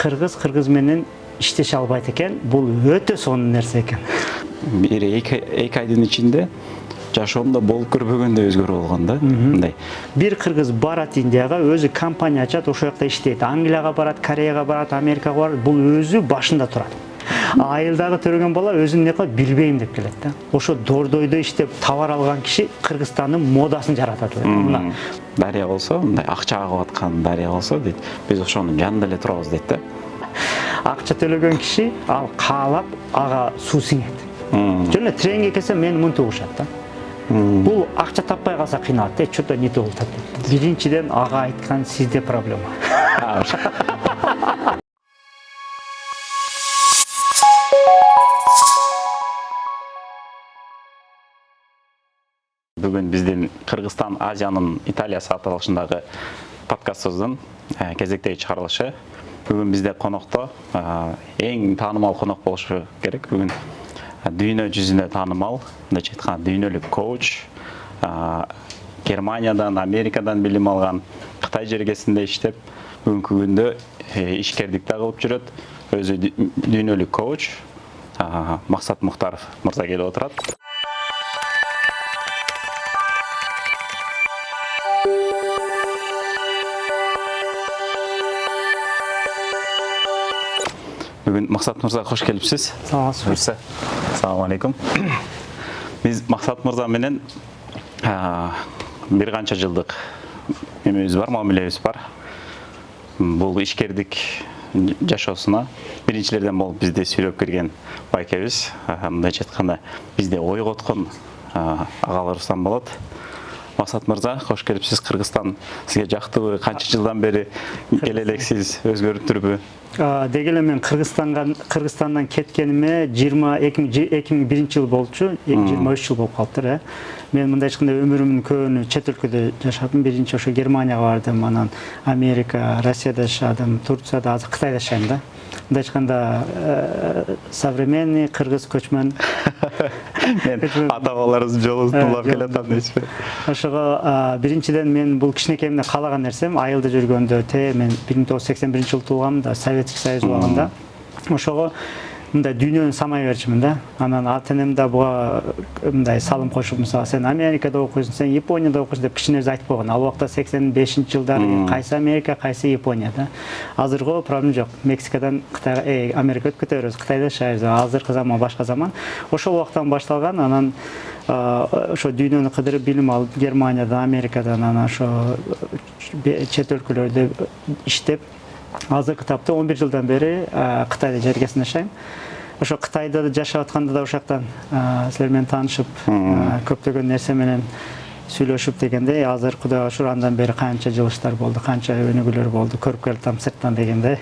кыргыз менен иштеше албайт экен. Бул өтө сонун нерсе экен. Бир эки айдын ичинде жашоомдо болуп көрбөгөндөй өзгөрүү болгон да. Мындай. Бир кыргыз барат Индияга, өзү компания ачат, ошол жакта иштейт. Англияга барат, Кореяга барат, Америкага барат. Бул өзү башында турат. Айылдагы төрөгөн бала өзүн не кылат билбейм деп келет да. Ошо дордойдо иштеп товар алган киши Кыргызстандын модасын жаратат эле. Мына Дарья болсо, мындай акча агып аткан Дарья болсо дейт. Биз ошонун жанында эле турабыз дейт да. Акча төлөгөн киши ал каалап ага суу сиңет. Жөн эле тренинг келсе мени мынтип угушат да. Бул акча таппай калса кыйналат, что-то не то болуп атат. Биринчиден ага айткан сизде проблема. Бүгүн биздин Кыргызстан Азиянын Италиясы аталышындагы подкастыбыздын кезектеги чыгарылышы. Бүгүн бизде конокто эң таанымал конок болушу керек. Бүгүн дүйнө жүзүнө таанымал, мындайча айтканда дүйнөлүк коуч, Германиядан, Америкадан билим алган, Кытай жергесинде иштеп, бүгүнкү күндө ишкердикти кылып жүрөт. Өзү дүйнөлүк коуч, Максат Мухтаров мырза келип отурат. Бүгүн Максат мырза кош келипсиз. Саламатсызбы. Ассаламу алейкум. Биз Максат мырза менен бир канча жылдык эмебиз бар, мамилебиз бар. Бул ишкердик жашоосуна биринчилерден болуп бизде сүйлөп кирген байкебиз. Мындайча айтканда бизде ойготкон агаларыбыздан болот. Максат мырза, кош келипсиз. Кыргызстан сизге жактыбы? Канча жылдан бери келе элексиз? Өзгөрүптүрбү? Деги эле мен Кыргызстандан кеткениме 2001 жыл болчу, 23 жыл болуп калыптыр. Мен мындай айтканда өмүрүмдүн көбүнү чет өлкөдө жашадым. Биринчи ошо Германияга бардым, анан Америка, Россияда жашадым, Турцияда, азыр Кытайда жашайм да. Мындай айтканда современный кыргыз көчмөн. Мен ата-бабаларыбыздын жолубузду улап келатам дейсизби? Ошого биринчиден мен бул кичинекейимде каалаган нерсем айылда жүргөндө мен 1981 жылы туулгам да, Советский Союз убагында. Ошого мындай дүйнөнү самай берчүмүн да. Анан ата-энем да буга мындай салым кошуп, мисалы сен Америкада окуйсуң, сен Японияда окуйсуң деп кичинебиз айтып койгон. Ал убакта 85-жылдары кайсы Америка, кайсы Япония да. Азыркы проблема жок. Мексикадан Кытайга, Америкага өтүп кете беребиз. Кытайда жашайбыз. Азыркы заман башка заман. Ошол убактан башталган, анан ошо дүйнөнү кыдырып билим алып, Германиядан, Америкадан, анан ошо чет өлкөлөрдө иштеп, азыркы тапта 11 жылдан бери Кытайда жергесинде жашайм. Ошо Кытайда жашап атканда да ошоктан силер менен таанышып, көптөгөн нерсе менен сүйлөшүп дегендей, азыр Кудайга шүгүр андан бери канча жылыштар болду, канча өнүгүүлөр болду, көрүп келатам сырттан дегендей.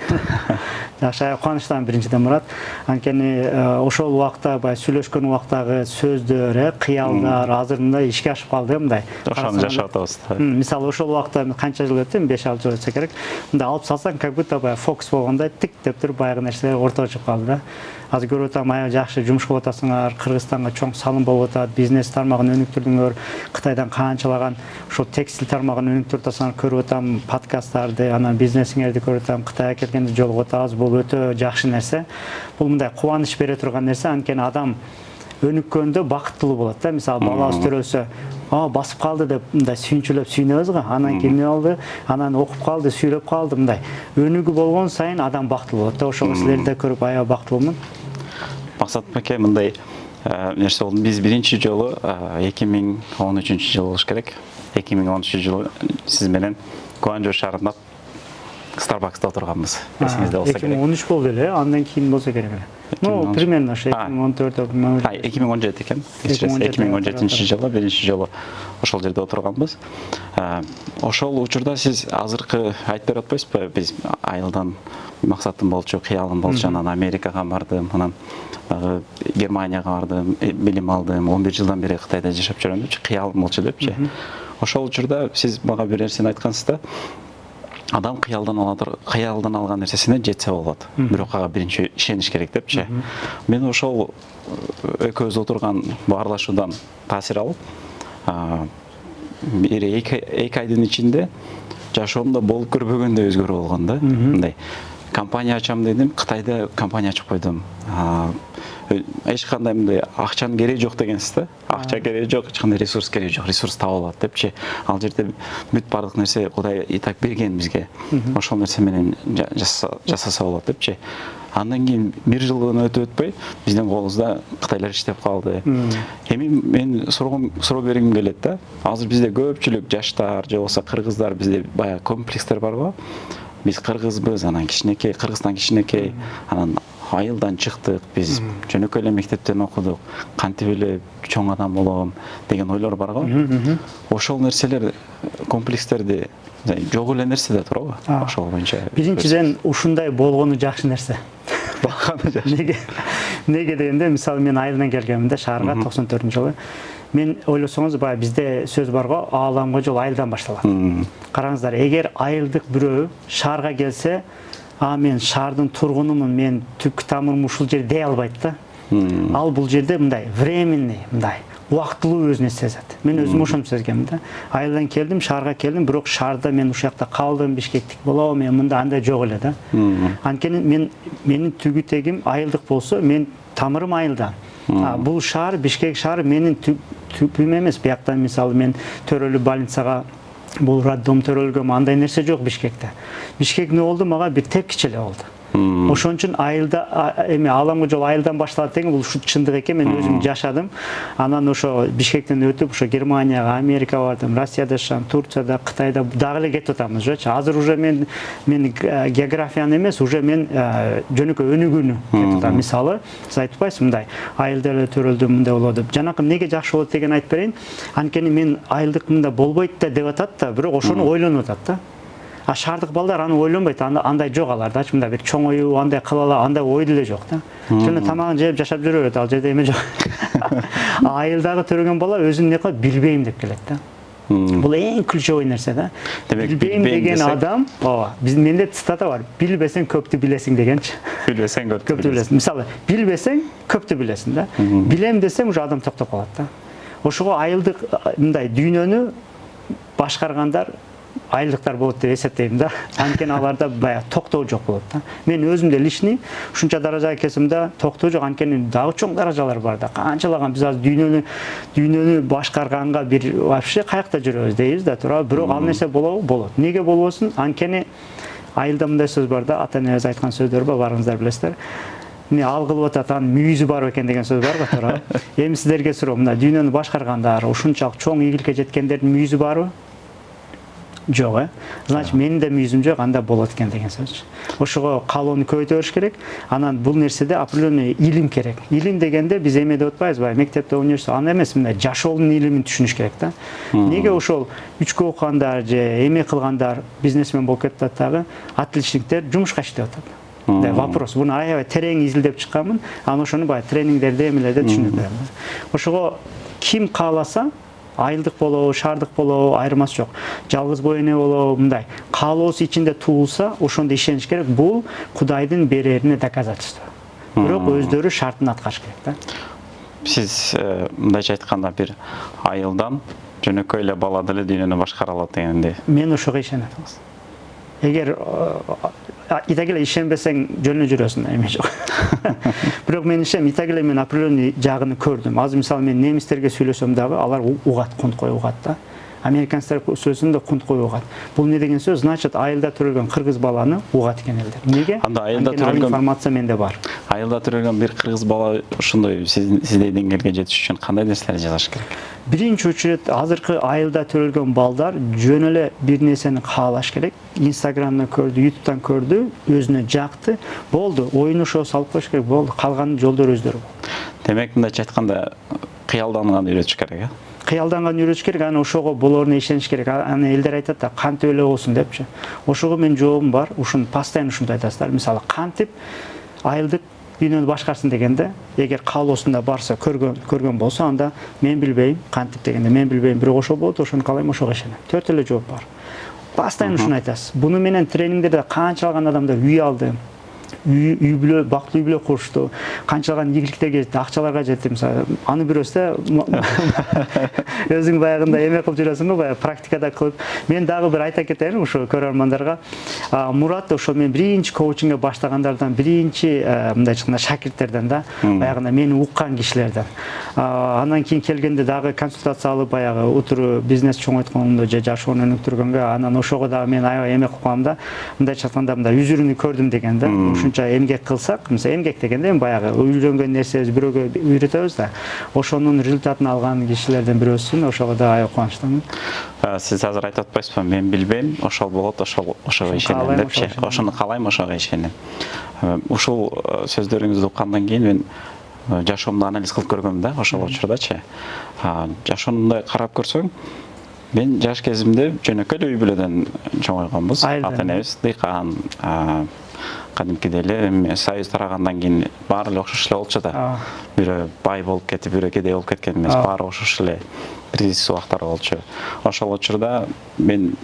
Жакшы, кубанычтамын биринчиден Мурат. Анткени ошол убакта, бай сүйлөшкөн убактагы сөздөр, кыялдар азыр мындай ишке ашып калды мындай. Ошону жашап атабыз. Мисалы ошол убакта канча жыл өттү, 5-6 жыл өтсө керек. Мындай алып салсаң, как будто бай фокус болгондой тик деп туруп баягы нерселер ортого чыгып калды да. Азыр көрүп атам, аябай жакшы жумуш кылып атасыңар, Кыргызстанга чоң салым болуп атат, бизнес тармагын өнүктүрдүңөр, Кытайдан канчалаган ошо текстиль тармагын өнүктүрүп атасыңар, көрүп атам подкасттарды, анан бизнесиңерди көрүп атам, Кытайга келгенде жолугуп атабыз. Бул өтө жакшы нерсе. Бул мындай кубаныч бере турган нерсе, анткени адам өнүккөндө бакыттуу болот да. Мисалы балабыз төрөлсө, басып калды деп мындай сүйүнчүлөп сүйүнөбүз го. Анан кийин алды, анан окуп калды, сүйлөп калды мындай. Өнүгүү болгон сайын адам бактылуу болот да. Ошого силерди көрүп аябай бактылуумун. Максат аке, мындай нерсе болду. Биз биринчи жолу 2013 жыл болуш керек. 2013 жылы сиз менен Гуанчжоу шаарында Starbucks'та отурганбыз. Эсиңизде болсо керек. 2013 болду эле, андан кийин болсо керек эле. Ну, примерно 2014 2017 экен. 2017 жылы биринчи жолу ошол жерде отурганбыз. Ошол учурда сиз азыркы айтып берип атпайсызбы? Биз айылдан максатым болчу, кыялым болчу, анан Америкага бардым, анан Германияга бардым, билим алдым, 11 жылдан бери Кытайда жашап жүрөм депчи, кыялым болчу депчи. Ошол учурда сиз мага бир нерсени айткансыз да. Адам кыялдан алган нерсесине жетсе болот. Бирок ага биринчи ишениш керек депчи. Мен ошол экөөбүз отурган баарлашуудан таасир алып, бир эки айдын ичинде жашоомдо болуп көрбөгөндөй өзгөрүү болгон да. Мындай компания ачам дедим, Кытайда компания ачып койдум. Эч кандай мындай акчанын кереги жок дегенсиз да. Акча кереги жок, эч кандай ресурс кереги жок. Ресурс таба алат депчи. Ал жерде бүт бардык нерсе Кудай и так берген бизге. Ошол нерсе менен жасаса болот депчи. Андан кийин бир жылдан өтпөй биздин колубузда Кытайлар иштеп калды. Эми мен суроо бергим келет да. Азыр бизде көпчүлүк жаштар же болбосо кыргыздар, бизде баягы комплекстер бар го. Биз кыргызбыз, анан кичинекей, Кыргызстан кичинекей, анан айылдан чыктык, биз жөнөкөй эле мектептен окудук, кантип эле чоң адам болом деген ойлор бар го. Ошол нерселер, комплекстерди жок эле нерсе да туурабы? Ошол боюнча. Биринчиден ушундай болгону жакшы нерсе. Неге дегенде, мисалы мен айылдан келгенмин шаарга 94-жылы. Мен ойлосоңуз, баягы бизде сөз бар го, ааламга жол айылдан башталат. Караңыздар, эгер айылдык бирөө шаарга келсе, мен шаардын тургунумун, мен түпкү тамырым ушул жерде дей албайт да. Ал бул жерде мындай временный, мындай убактылуу өзүнө сезет. Мен өзүм ошону сезгем да. Айылдан келдим, шаарга келдим, бирок шаарда мен ушул жакта калдым, Бишкектик болобу, мен мында андай жок эле да. Анткени менин түгү тегим айылдык болсо, мен тамырым айылдан. Бул шаар, Бишкек шаары менин түпүм эмес. Бияктан мисалы мен төрөлүү больницага, бул роддом төрөлгөм, андай нерсе жок Бишкекте. Бишкек не болду, мага бир тепкиче эле болду. Ошон үчүн айылда эми ааламга жол айылдан башталат деген бул чындык экен. Мен өзүм жашадым. Анан ошо Бишкектен өтүп, ошо Германияга, Америкага бардым, Россияда жашадым, Турцияда, Кытайда дагы эле кетип атамыз жочу. Азыр уже мен географияны эмес, уже мен жөнөкөй өнүгүүнү кетип атам. Мисалы, сиз айтпайсыз мындай, айылда эле төрөлдүм, мындай болот деп. Жанакы эмнеге жакшы болот деген айтып берейин. Анткени мен айылдык мында болбойт да деп атат да, бирок ошону ойлонуп атат да. Шаардык балдар аны ойлонбойт, андай жок алардачы, мында бир чоң ою, андай кылала, андай ой деле жок да. Жана тамагын жеп жашап жүрө берет, ал жерде эме жок. Айылдагы төрөгөн бала өзүн не кылат, билбейм деп келет да. Бул эң ключевой нерсе да. Билбейм деген адам, менде цитата бар. Билбесең көптү билесиң дегенчи. Билбесең көптү билесиң. Мисалы, билбесең көптү билесиң да. Билем десең уже адам токтоп калат да. Ошого айылдык мындай дүйнөнү башкаргандар айылдыктар болот деп эсептейм да. Анткени аларда баягы токтоо жок болот да. Мен өзүмдө личный ушунча даражага келсем да токтоо жок, анткени дагы чоң даражалар бар да. Канчалаган биз азыр дүйнөнү башкарганга бир вообще каякта жүрөбүз дейбиз да, туура. Бирок ал нерсе болобу? Болот. Неге болбосун? Анткени айылда мындай сөз бар да, ата-энебиз айткан сөздөр бар, барыңыздар билесиздер. Не ал кылып атат, анын мүйүзү бар экен деген сөз бар го, туура. Эми сиздерге суроо, мына дүйнөнү башкаргандар, ушунчалык чоң ийгиликке жеткендердин мүйүзү барбы? Жок, значит, менин да мүйүзүм жок, анда болот экен деген сөз. Ошого каалоону көбөйтө бериш керек. Анан бул нерседе определенный илим керек. Илим дегенде биз эме деп атпайбызбы? Мектепте, университетте аны эмес, мындай жашоонун илимин түшүнүш керек да. Неге ошол 3 окугандар же эме кылгандар бизнесмен болуп кетип атат дагы, отличниктер жумушка иштеп атат? Вопрос. Буну аябай терең изилдеп чыкканмын. Анан ошону баягы тренингдерде эмелерде түшүнүп берем. Ошого ким кааласа, айылдык болобу, шаардык болобу, айырмасы жок. Жалгыз бой эне болобу, мындай каалоосу ичинде туулса, ошондо ишениш керек. Бул Кудайдын берерине доказательство. Бирок өздөрү шартын аткарыш керек да. Сиз мындайча айтканда бир айылдан жөнөкөй эле бала деле дүйнөнү башкара алат дегенди. Мен ошого ишенем. Эгер итак эле ишенбесең жөнү жүрөсүң, эме жок. Бирок мен ишенем, итак эле мен определенный жагын көрдүм. Азыр мисалы мен немистерге сүйлөсөм дагы, алар угат, кунт коюп угат да. Американецтер сөзүндө кунт коюп угат. Бул не деген сөз? Значит, айылда төрөлгөн кыргыз баланы угат экен элдер. Неге? Анда айылда төрөлгөн информация менде бар. Айылда төрөлгөн бир кыргыз бала ушундай сиздей деңгээлге жетиш үчүн кандай нерселерди жасаш керек? Биринчи очередь азыркы айылда төрөлгөн балдар жөн эле бир нерсени каалаш керек. Инстаграмдан көрдү, ютубтан көрдү, өзүнө жакты, болду. Оюн ошо салып коюш керек, болду. Калган жолдор өздөрү. Демек, мындайча айтканда, кыялданганды үйрөтүш керек, э? Кыялданган үйрөтүш керек, аны ошого болоруна ишениш керек. Аны элдер айтат да, кантип эле болсун депчи. Ошого мен жообум бар. Ушуну постоянно ушунду айтасыздар. Мисалы, кантип айылдык дүйнөнү башкарсын дегенде, эгер каалоосунда барса, көргөн болсо, анда мен билбейм, кантип дегенде мен билбейм, бирок ошо болот, ошону каалайм, ошого ишенем. 4 эле жооп бар. Постоянно ушуну айтасыз. Буну менен тренингдерде канчалаган адамдар үй алды. үй бүлө, бактылуу үй бүлө курушту, канчалаган ийгиликтер жетти, акчаларга жетти. Мисалы, аны бирөөсү да өзүң баягында эме кылып жүрөсүң го, баягы практикада кылып. Мен дагы бир айта кетейин ушу көрөрмандарга. Мурат ошо мен биринчи коучингге баштагандардан, биринчи мындай айтканда шакирттерден да, баягында мени уккан кишилерден. Андан кийин келгенде дагы консультация алып, баягы утуру бизнес чоңойткондо же жашоону өнүктүргөнгө, анан ошого дагы мен аябай эме кылып калдым да. Мындай айтканда мындай үзүрүнү көрдүм деген да. Ушунча эмгек кылсак, мисалы эмгек дегенде эми баягы үйрөнгөн нерсебиз бирөөгө үйрөтөбүз да. Ошонун результатын алган кишилерден бирөөсүн, ошого да аябай кубанычтамын. Сиз азыр айтып атпайсызбы, мен билбейм, ошол болот, ошого ишенем депчи. Ошону каалайм, ошого ишенем. Ушул сөздөрүңүздү уккандан кийин мен жашоомду анализ кылып көргөм да, ошол учурдачы. Жашоомду карап көрсөң, мен жаш кезимде жөнөкөй эле үй бүлөдөн чоңойгонбуз. Ата энебиз дыйкан, кадимкидей эле союз тарагандан кийин баары эле окшош эле болчу да. Бирөө бай болуп кетип, бирөө кедей болуп кеткен эмес, баары окшош эле. Кризис убактар болчу. Ошол учурда мен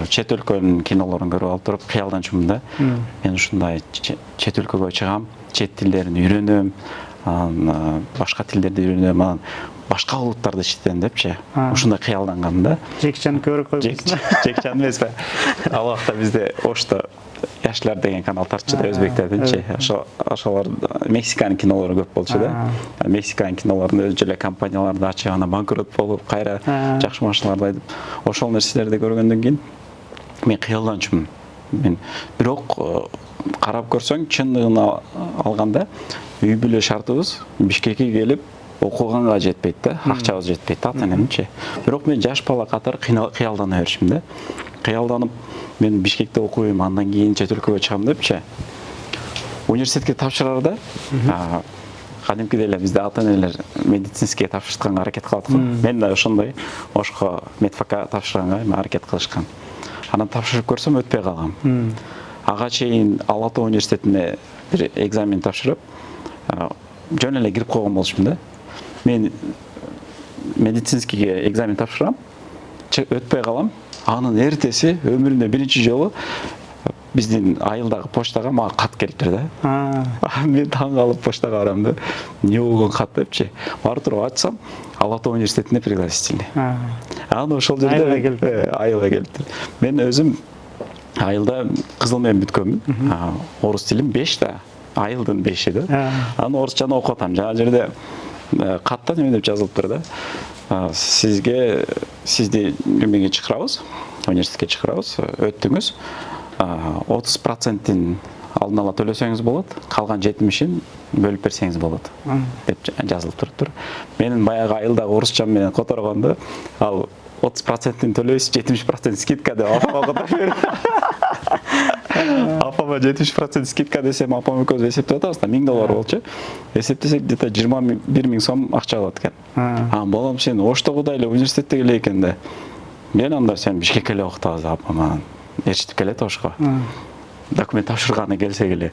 чет өлкөнүн кинолорун көрүп алып туруп кыялданчумун да. Мен ушундай чет өлкөгө чыгам, чет тилдерин үйрөнөм, башка тилдерди үйрөнөм, башка улуттарды иштетем депчи. Ушундай кыялдангам да. Жекчаны көрүп койбусуң. Жекчан эмеспи? Ал убакта бизде Ошто Яшлар деген канал тартчу да, өзбектердинчи. Ошолор Мексиканын кинолору көп болчу да. Мексиканын кинолорунда өзү эле компанияларды ачып, анан банкрот болуп, кайра жакшы машиналарды айдап, ошол нерселерди көргөндөн кийин мен кыялданчумун. Мен бирок карап көрсөң, чындыгын алганда үй бүлө шартыбыз Бишкекке келип окуганга жетпейт да, акчабыз жетпейт, ата энемчи. Бирок мен жаш бала катары кыялдана беришим да. Кыялданып, мен Бишкекте окуйм, андан кийин чет өлкөгө чыгам депчи. Университетке тапшырарда, кадимкидей эле бизде ата энелер медицинскийге тапшыртканга аракет кылат го. Мен да ошондой Ошко медфакка тапшырганга аракет кылышкан. Анан тапшырып көрсөм өтпөй калгам. Ага чейин Ала Тоо университетине бир экзамен тапшырып, жөн эле кирип койгон болчумун да. Мен медицинскийге экзамен тапшырам, өтпөй калам. Анын эртеси өмүрүмдө биринчи жолу биздин айылдагы почтага мага кат келиптир да. Мен таң калып поштага барам да. Эмне болгон кат депчи. Барып туруп ачсам, Ала Тоо университетине пригласительный. Анан ошол жерде айылга келиптир. Мен өзүм айылда кызыл менен бүткөнмүн. Орус тилим 5 да, айылдын 5-и да. Анан орусчаны окуп атам. Жана жерде катта неме деп жазылыптыр да. Сизди немеге чакырабыз, университетке чакырабыз, өттүңүз. 30%-ин алдын ала төлөсөңүз болот, калган 70-ин бөлүп берсеңиз болот деп жазылып туруптур. Менин баягы айылдагы орусчам менен которгондо, ал 30%-ин төлөйсүз, 70% скидка деп апама которуп берди. Апама 70% скидка десем, апам экөөбүз эсептеп атабыз да, $1000 болчу. Эсептесек где-то 21 000 сом акча алат экен. Балам, сен Оштогудай эле университетте эле экен да. Мен анда сен Бишкекке эле окутабыз, апама ээрчитип келет Ошко. Документ тапшырганы келсек эле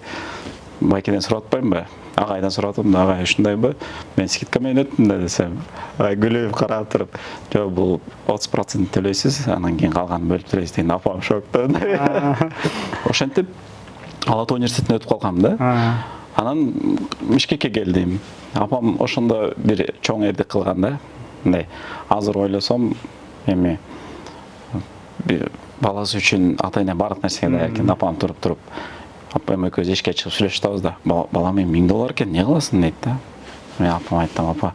байкеден сурап атпаймынбы? Агайдан сурап атам да, агай ушундайбы? Мен скидка менен өттүм да десем, күлүп карап туруп, жок, бул 30% төлөйсүз, анан кийин калганын бөлүп төлөйсүз деген, апам шокто. Ошентип Ала Тоо университетине өтүп калгам да. Анан Бишкекке келдим. Апам ошондо бир чоң эрдик кылган да. Мындай, азыр ойлосом, эми баласы үчүн ата эне баардык нерсеге даяр экен. Апам туруп, апам экөөбүз эшикке чыгып сүйлөшүп атабыз да. Балам, эми $1000 экен, эмне кыласың дейт да. Мен апама айттым, апа,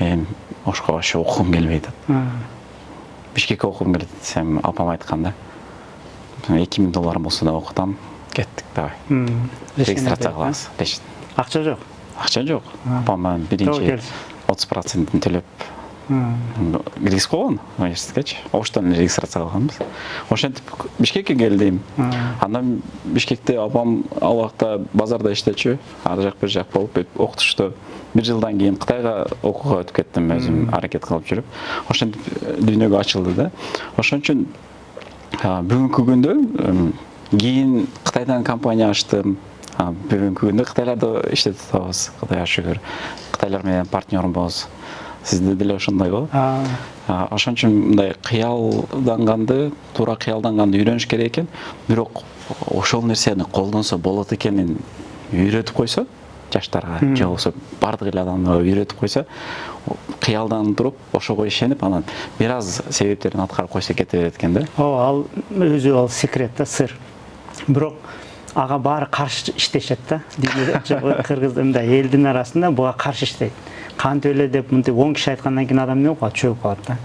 мен Ошко вообще окугум келбейт. Бишкекке окугум келет десем, апам айткан да. $2000 болсо да окутам, кеттик давай. Регистрация кылабыз. Акча жок. Акча жок. Апама биринчи 30%-ин төлөп киргизип койгон университетке. Оштон регистрация кылганбыз. Ошентип Бишкекке келдим. Андан Бишкекте апам ал убакта базарда иштечү, ар жак бир жак болуп окутушту. 1 жылдан кийин Кытайга окууга өтүп кеттим, өзүм аракет кылып жүрүп. Ошентип дүйнөгө ачылды да. Ошон үчүн бүгүнкү күндө кийин Кытайдан компания ачтым. Бүгүнкү күндө Кытайларда иштетип атабыз, Кудайга шүгүр. Кытайлар менен партнербыз. сизде деле ошондой го. Ошон үчүн мындай кыялданганды, туура кыялданганды үйрөнүш керек экен. Бирок ошол нерсени колдонсо болот экенин үйрөтүп койсо жаштарга же болбосо бардык эле адамдарга үйрөтүп койсо, кыялданып туруп ошого ишенип анан бир аз себептерин аткарып койсо кете берет экен да. Ал өзү ал секрет да, сыр. Бирок ага баары каршы иштешет да. Кыргыз мындай элдин арасында буга каршы иштейт. Кантип эле деп мынтип 10 киши айткандан кийин адам эмне болуп калат, чөгүп калат да.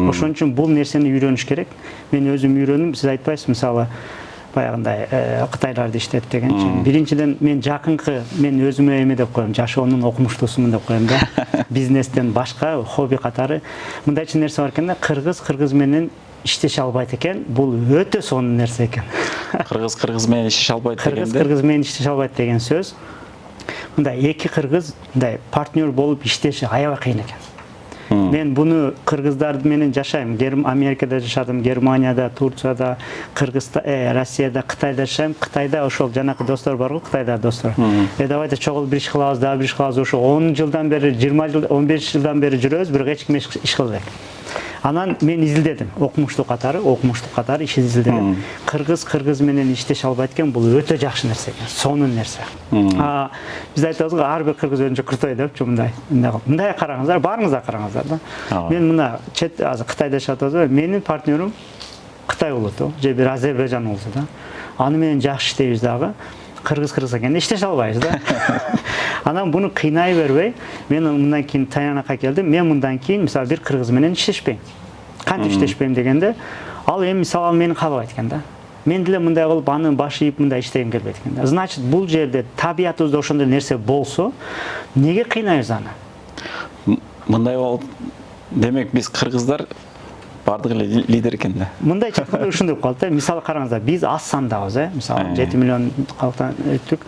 Ошон үчүн бул нерсени үйрөнүш керек. Мен өзүм үйрөндүм, сиз айтпайсыз, мисалы баягындай кытайларды иштеп дегенчи. Биринчиден мен жакынкы, мен өзүмө эме деп коем, жашоонун окумуштуусумун деп коем да. Бизнестен башка хобби катары мындайча нерсе бар экен да, кыргыз менен иштеше албайт экен. Бул өтө сонун нерсе экен. Кыргыз менен иштеше албайт дегенде. Кыргыз менен иштеше албайт деген сөз. Мындай эки кыргыз мындай партнер болуп иштеши аябай кыйын экен. Мен буну кыргыздар менен жашайм. Америкада жашадым, Германияда, Турцияда, Кыргызстан, Россияда, Кытайда жашайм. Кытайда ошол жанакы достор бар го, Кытайда достор. Давайте чогулуп бир иш кылабыз, дагы бир иш кылабыз. Ошо 10 жылдан бери, 20 жыл, 15 жылдан бери жүрөбүз, бирок эч ким иш кылбайт. Анан мен изилдедим, окумуштуу катары иш изилдедим. Кыргыз менен иштеше албайт экен, бул өтө жакшы нерсе экен, сонун нерсе. Биз айтабыз го, ар бир кыргыз өзүнчө крутой депчи, мындай караңыздар, барыңыздар караңыздар да. Мен мына чет азыр Кытайда жашап атабыз, менин партнерим Кытай улуту, же бир Азербайжан улуту да. Аны менен жакшы иштейбиз дагы. Кыргыз экенде иштеше албайбыз да. Анан буну кыйнай бербей, мен мындан кийин таянакка келдим. Мен мындан кийин мисалы бир кыргыз менен иштешпейм. Кантип иштешпейм дегенде, ал эми мисалы мени каалабайт экен да. Мен деле мындай кылып аны баш ийип мындай иштегим келбейт экен да. Значит, бул жерде табиятыбызда ошондой нерсе болсо, неге кыйнайбыз аны? Мындай болуп, демек биз кыргыздар бардык эле лидер экен да. Мындай чыкканда ушундай болуп калат да. Мисалы караңыздар, биз аз сандабыз, мисалы 7 миллион калктан өттүк.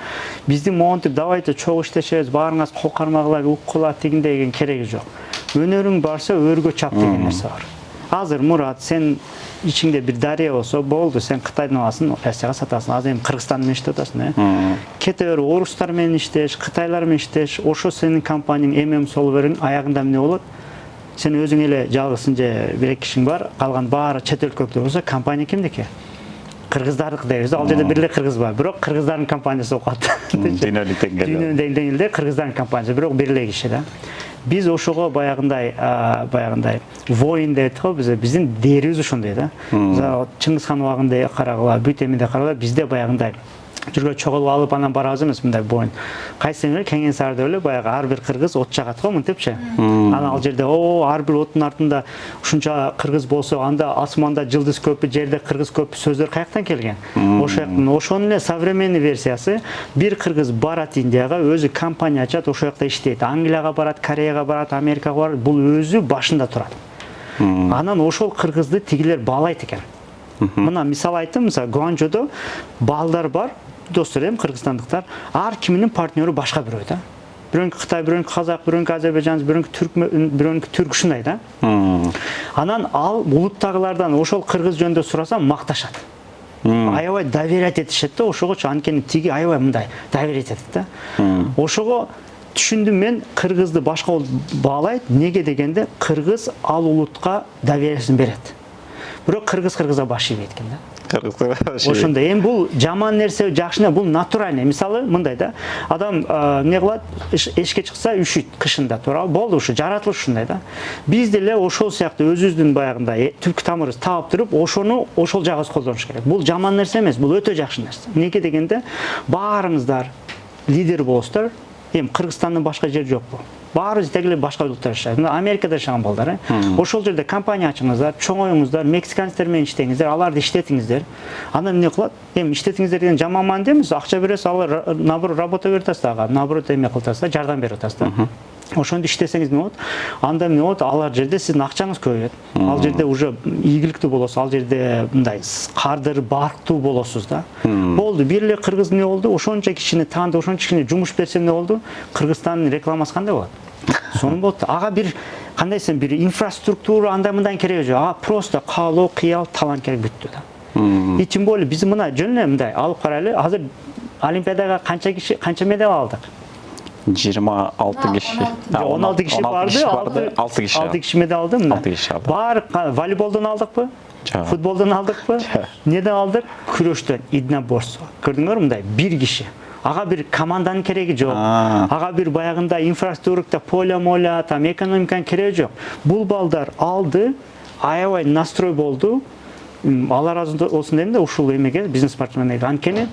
Биздин монтип давайте чогуу иштешебиз, баарыңыз кол кармагыла, уккула тигиндей деген кереги жок. Өнөрүң барса өргө чап деген нерсе бар. Азыр Мурат, сен ичиңде бир дарыя болсо болду, сен Кытайдын аласың, Россияга сатасың. Азыр эми Кыргызстан менен иштеп атасың, Кете бер орустар менен иштеш, кытайлар менен иштеш, ошо сенин компанияң эмем солу бериң, аягында эмне болот? Сен өзүң эле жалгызсың же бир эки кишиң бар, калган баары чет өлкөлүктөр болсо, компания кимдики? Кыргыздардыкы дейбиз. Ал жерде бир эле кыргыз бар, бирок кыргыздардын компаниясы болуп калат. Дүйнөнүн деңгээлде кыргыздардын компаниясы, бирок бир эле киши да. Биз ошого баягындай воин дейт го, биздин дээрибиз ошондой да. Чыңгыз хан убагында карагыла, бүт эмеде карагыла, бизде баягындай жүргө чогулуп алып анан барабыз эмес, мындай боюн. Кайсы эле Кеңен Саарда эле баягы ар бир кыргыз от жагат го, мынтипчи. Анан ал жерде ар бир оттун артында ушунча кыргыз болсо, анда асманда жылдыз көпү, жерде кыргыз көпү сөздөр каяктан келген? Ошонун эле современный версиясы, бир кыргыз барат Индияга, өзү компания ачат, ошол жакта иштейт. Англияга барат, Кореяга барат, Америкага барат, бул өзү башында турат. Анан ошол кыргызды тигилер баалайт экен. Мына мисал айттым, мисалы Гуанчжоудо балдар бар, достор кыргызстандыктар, ар киминин партнеру башка бирөө да. Бирөөнүкү Кытай, бирөөнүкү казак, бирөөнүкү азербайжанец, бирөөнүкү түркмөн, бирөөнүкү түрк ушундай да. Анан ал улуттагылардан ошол кыргыз жөнүндө сураса макташат. Аябай доверять этишет да, ошогочу анткени тиги аябай мындай доверять этет да. Ошого түшүндүм мен, кыргызды башка улут баалайт, неге дегенде кыргыз ал улутка довериясын берет. Бирок кыргызга баш ийбейт экен да. Ошондой. Эми бул жаман нерсе, жакшы нерсе, бул натуральный. Мисалы мындай да, адам эмне кылат, эшикке чыкса үшүйт кышында, туурабы? Болду, ушу жаратылыш ушундай да. Биз деле ошол сыяктуу өзүбүздүн баягындай түпкү тамырыбызды таап туруп, ошону ошол жагыбыз колдонуш керек. Бул жаман нерсе эмес, бул өтө жакшы нерсе. Неге дегенде, баарыңыздар лидер болосуздар. Эми Кыргызстандын башка жери жокпу? Баарыбыз тегиле башка улуттар жашайт. Америкада жашаган балдар, ошол жерде компания ачыңыздар, чоңоюңуздар, мексиканецтер менен иштеңиздер, аларды иштетиңиздер. Анан эмне кылат? Эми иштетиңиздер деген жаман маанидә эмес, акча бересиз, алар наоборот работа берип атасыз ага, наоборот эме кылтасыз, жардам берип атасыз да. Ошондо иштесеңиз эмне болот? Анда эмне болот? Алар жерде сиздин акчаңыз көбөйөт. Ал жерде уже ийгиликтүү болосуз, ал жерде мындай кардыр, барктуу болосуз да. Болду, бир эле кыргыз эмне болду? Ошончо кишини таанды, ошончо кишине жумуш берсе эмне болду? Кыргызстандын рекламасы кандай болот? Сонун болот. Ага бир кандай десем, бир инфраструктура андай мындан кереги жок. А просто каалоо, кыял, талант керек бүттү да. И тем более биз мына жөн эле мындай алып карайлы. Азыр Олимпиадага канча медаль алдык? 26 kişi. 16 kişi vardı. 6 kişi. 6 kişi medal aldı mı? 6 kişi aldı. Var, voleyboldan aldık mı? Жоқ. Futboldan aldık mı? Neden aldık? Күрөштөн, единоборство. Көрдүңөр мындай bir kişi. Ага bir команданын кереги жок. Ага bir баягында инфраструктура, поля, там экономиканын кереги жок. Бул балдар алды, аябай настрой болду. Алла разы болсун дейм да ушул эмеге бизнес спортсмендерге. Анткени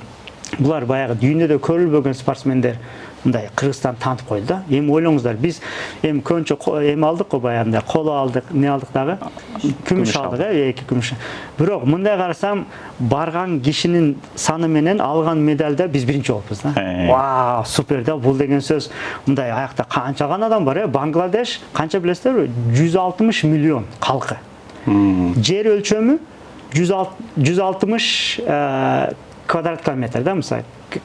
булар баягы дүйнөдө көрүлбөгөн спортсмендер мындай Кыргызстан таанытып койду да. Эми ойлоңуздар, биз эми көбүнчө эми алдык го баягында, коло алдык, не алдык дагы? Күмүш алдык, 2 күмүш. Бирок мындай карасам, барган кишинин саны менен алган медалда биз биринчи болуппуз да. Вау, супер да. Бул деген сөз мындай аякта канча гана адам бар, Бангладеш, канча билесиздерби? 160 миллион калкы. Жер өлчөмү 160 квадрат километр да, мисалы.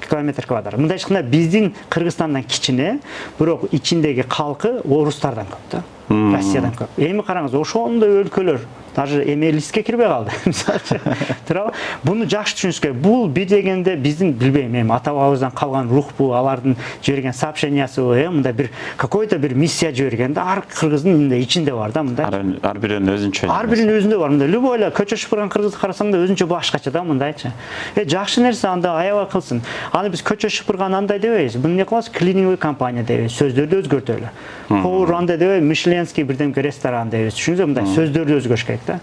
Километр квадрат. Мындай айтканда биздин Кыргызстандан кичине, бирок ичиндеги калкы орустардан көп да. Россиядан көп. Эми караңыз, ошондой өлкөлөр даже эми листке кирбей калды. Мисалчы, туурабы? Буну жакшы түшүнүш керек. Бул бир дегенде биздин билбейм, эми ата бабабыздан калган рух бу, алардын жиберген сообщениясыбы, мындай бир какой-то бир миссия жиберген да, ар кыргыздын ичинде бар да, мындай. Ар биринин өзүнчө. Ар биринин өзүндө бар. Мындай любой эле көчө чыпырган кыргызды карасаң да өзүнчө башкача да, мындайчы. Жакшы нерсе анда аябай кылсын. Аны биз көчө чыпырган андай дебейбиз. Буну эмне кылабыз? Клининговый компания дейбиз. Сөздөрдү өзгөртөлү. Повар андай дебейбиз, Мишленский бирдемке ресторан дейбиз. Түшүнүңүзбү? Мындай сөздөрдү өзгөрүш керек да.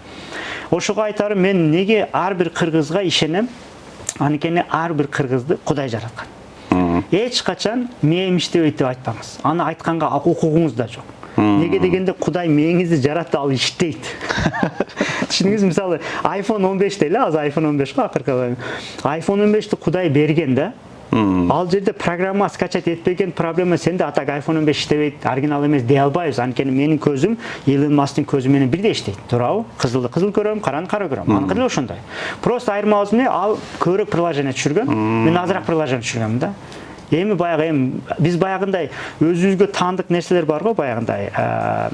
Ошого айтарым, мен неге ар бир кыргызга ишенем? Анткени ар бир кыргызды Кудай жараткан. Эч качан мээм иштебейт деп айтпаңыз. Аны айтканга укугуңуз да жок. Неге дегенде Кудай мээңизди жаратты, ал иштейт. Түшүнүңүз, мисалы iPhone 15 дейли, азыр iPhone 15 го акыркы. iPhone 15ти Кудай берген да. Ал жерде программа скачать этпеген проблема сенде, атак iPhone 15 иштебейт, оригинал эмес дей албайбыз. Анткени менин көзүм Илон Масктын көзү менен бирдей иштейт, туурабы? Кызылды кызыл көрөм, караны кара көрөм. Аныкы деле ошондой. Просто айырмабыз эмне? Ал көбүрөөк приложение түшүргөн, мен азыраак приложение түшүргөм да. Эми баягы биз баягындай өзүбүзгө таандык нерселер бар го, баягындай.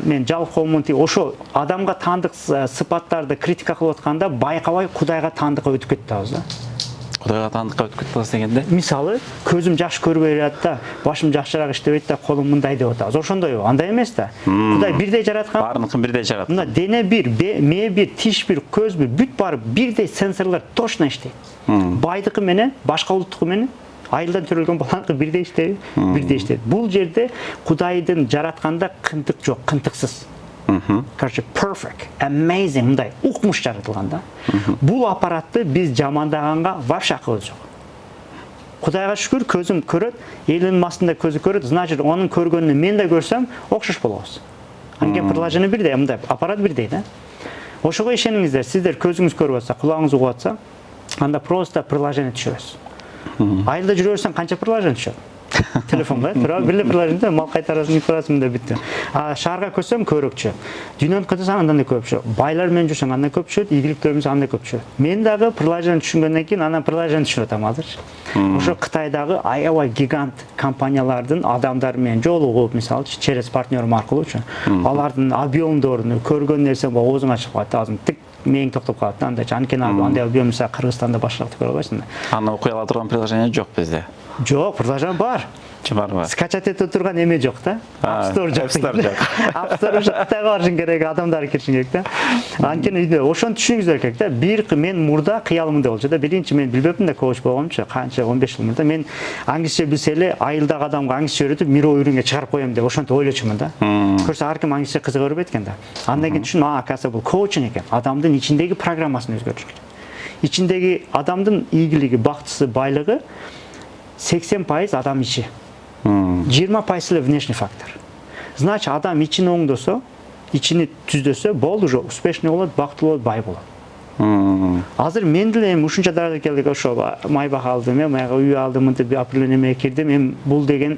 Мен жалпы коомун ошо адамга таандык сыпаттарды критика кылып атканда байкабай Кудайга таандыкка өтүп кетип атабыз да. Кудайга таандыкка өтүп кетип атабыз дегенде? Мисалы, көзүм жакшы көрбөй атат да, башым жакшыраак иштебейт да, колум мындай деп атабыз. Ошондойбу? Андай эмес да. Кудай бирдей жараткан. Баарыныкын бирдей жараткан. Мына дене бир, мээ бир, тиш бир, көз бир, бүт баары бирдей сенсорлор точно иштейт. Байдыкы менен, башка улуттуку менен айылдан төрөлгөн баланыкы бирдей иштейби? Бирдей иштейт. Бул жерде Кудайдын жаратканда кынтык жок, кынтыксыз. Короче, perfect, amazing, мындай укмуш жаратылган да. Бул аппаратты биз жамандаганга вообще акыбыз жок. Кудайга шүкүр, көзүм көрөт, Илон Масктын да көзү көрөт, значит, анын көргөнүн мен да көрсөм, окшош болобуз. Анткени приложение бирдей, мындай аппарат бирдей да. Ошого ишениңиздер, сиздер көзүңүз көрүп атса, кулагыңыз угуп атса, анда просто приложение түшүрөсүз. Айылда жүрө берсең канча приложение түшөт? Телефонга, туурабы? Бир эле приложение мал кайтарасын, курасың да бүттү. Шаарга көчсөм көрөкчү. Дүйнөнү кытсаң андан да көп түшөт. Байлар менен жүрсөң андан көп түшөт, ийгиликтөрүбүз андан көп түшөт. Мен дагы приложение түшүнгөндөн кийин анан приложение түшүнүп атам азырчы. Ошо Кытайдагы аябай гигант компаниялардын адамдары менен жолугуп, мисалы, через партнерим аркылуучу, алардын объемдорун көргөн нерсе бар, оозуңа чыгып калат, азыр тик мээң токтоп калат да, андайчы. Анткени андай объем мисалы Кыргызстанда башкалыкты көрө албайсың да. Аны окуй ала турган приложение жок bizde. Жок, приложение бар. Бар. Скачать ете турган эме жок да. App Store жок. App Store Кытайга барышың керек, адамдар киришиң керек да. Анткени ошону түшүнүңүздөр керек да. Бир мен мурда кыялымда болчу да. Биринчи мен билбепмин да, коуч болгомчу, канча 15 жыл мурда мен англисче билсе эле айылдагы адамга англисче үйрөтүп, мировой уровеньге чыгарып коем деп ошентип ойлочумун да. Көрсө ар ким англисче кызыга бербейт экен да. Андан кийин түшүндүм, оказывается бул коучинг экен. Адамдын ичиндеги программасын өзгөртүш керек. Ичиндеги адамдын ийгилиги, бактысы, байлыгы 80% адам ичи. 20% эле внешний фактор. Значит, адам ичини оңдосо, ичини түздөсө, болду уже успешный болот, бактылуу болот, бай болот. Азыр мен деле эми ушунча даражага келдик, ошо майбак алдым, мага үй алдым, мынтип определенный эмеге кирдим. Эми бул деген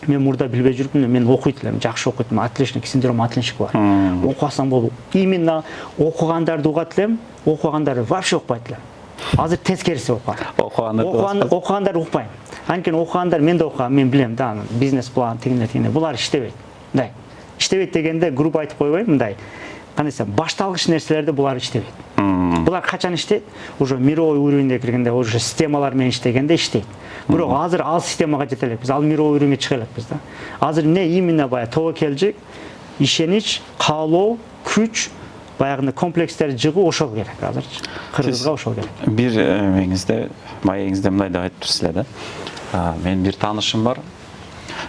мен мурда билбей жүрдүм, мен окуйт элем, жакшы окуйт, отличник, синдром отличника бар. Окубасам болду. Именно окугандарды угат элем, окугандарды вообще укпайт элем. Азыр тескериси окуган. Окугандарды укпайм. Анткени окугандар, мен да окугам, мен билем да, бизнес план тигине. Булар иштебейт. Мындай. Иштебейт дегенде грубо айтып койбойм, мындай. кандай десем, башталгыч нерселерде булар иштебейт. Булар качан иштейт? Уже мировой уровеньге киргенде, уже системалар менен иштегенде иштейт. Бирок азыр ал системага жете элекпиз, ал мировой уровеньге чыга элекпиз да. Азыр эмне именно баягы тобокелчик, ишенич, каалоо, күч, баягындай комплекстерди жыгуу ошол керек азырчы. Кыргызга ошол керек. Бир эмеңизде, маегиңизде мындай деп айтыптырсыз эле да. Менин бир таанышым бар.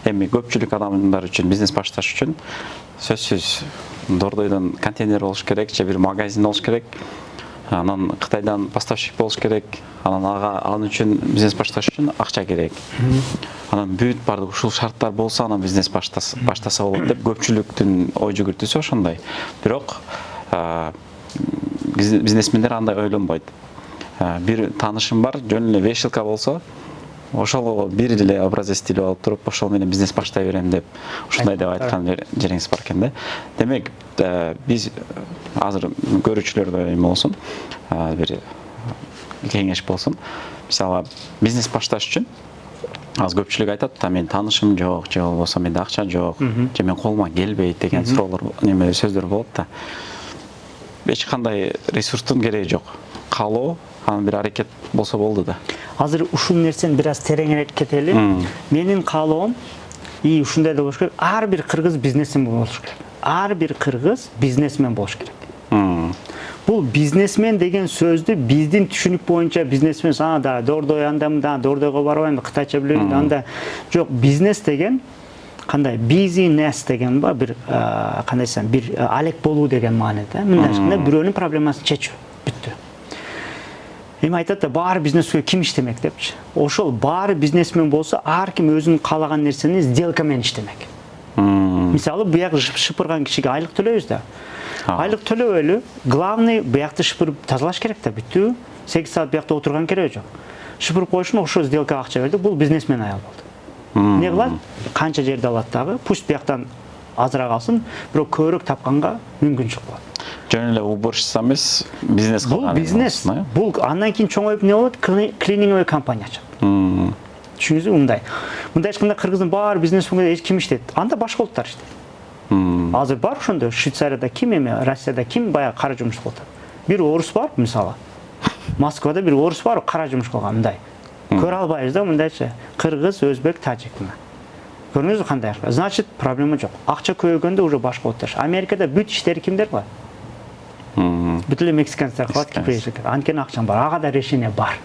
Эми көпчүлүк адамдар үчүн, бизнес башташ үчүн сөзсүз Дордойдон контейнер болуш керек, же бир магазин болуш керек. Анан Кытайдан поставщик болуш керек. Анан ал үчүн бизнес башташ үчүн акча керек. Анан бүт бардык ушул шарттар болсо, анан бизнес баштаса болот деп көпчүлүктүн ой жүгүртүүсү ошондой. Бирок бизнесмендер андай ойлонбойт. Бир таанышым бар, жөн эле 5 жылка болсо, ошол бир эле образец тилип алып туруп, ошол менен бизнес баштай берем деп ушундай деп айткан жериңиз бар экен да. Демек, биз азыр көрүүчүлөргө эме болсун, бир кеңеш болсун. Мисалы, бизнес башташ үчүн азыр көпчүлүк айтат, мен таанышым жок, же болбосо менде акча жок, же мен колума келбейт деген суроолор, неме сөздөр болот да. Эч кандай ресурстун кереги жок. Каалоо, анан бир аракет болсо болду да. Азыр ушул нерсени бир аз тереңирээк кетели. Менин каалоом ушундай да болуш керек. Ар бир кыргыз бизнесмен болуш керек. Ар бир кыргыз бизнесмен болуш керек. Бул бизнесмен деген сөздү биздин түшүнүк боюнча бизнесмен да Дордой андамын, да Дордойго барбайм, кытайча билбейм, анда жок. Бизнес деген кандай бизнес деген ба, бир кандай десем, бир алек болуу деген мааниде. Мындай айтканда бирөөнүн проблемасын чечүү. Бүттү. Эми айтат да баары бизнеске ким иштемек депчи. Ошол баары бизнесмен болсо, ар ким өзүнүн каалаган нерсени сделка менен иштемек. Мисалы, буяк шыпырган кишиге айлык төлөйбүз да. Айлык төлөбөйлү, главный буякты шыпырып тазалаш керек да, бүттү. 8 саат буякта отурган кереги жок. Шыпырып коюшун ошол сделкага акча берди, бул бизнесмен аял болду. Не кылат? Канча жерди алат дагы, пусть бияктан азыраак алсын, бирок көбүрөөк тапканга мүмкүнчүлүк болот. Жөн эле уборщица эмес, бизнес кылган. Бул бизнес. Бул андан кийин чоңоюп не болот? Клининговый компания ачат. Түшүнүңүзбү, мындай. Мындай ачканда кыргыздын баары бизнесменге ким иштейт? Анда башка улуттар иштейт. Азыр бар ошондо Швейцарияда ким эме, Россияда ким баягы кара жумуш кылып атат. Бир орус бар, мисалы. Москвада бир орус бар, кара жумуш кылган мындай. Көрө албайбыз да мындайча. Кыргыз, өзбек, тажик мына. Көрдүңүзбү кандай? Значит, проблема жок. Акча көбөйгөндө уже башка улуттар. Америкада бүт иштери кимдер бар? Бүт эле мексиканцдар кылат, кипрейшик. Анткени акчам бар, ага да решение бар.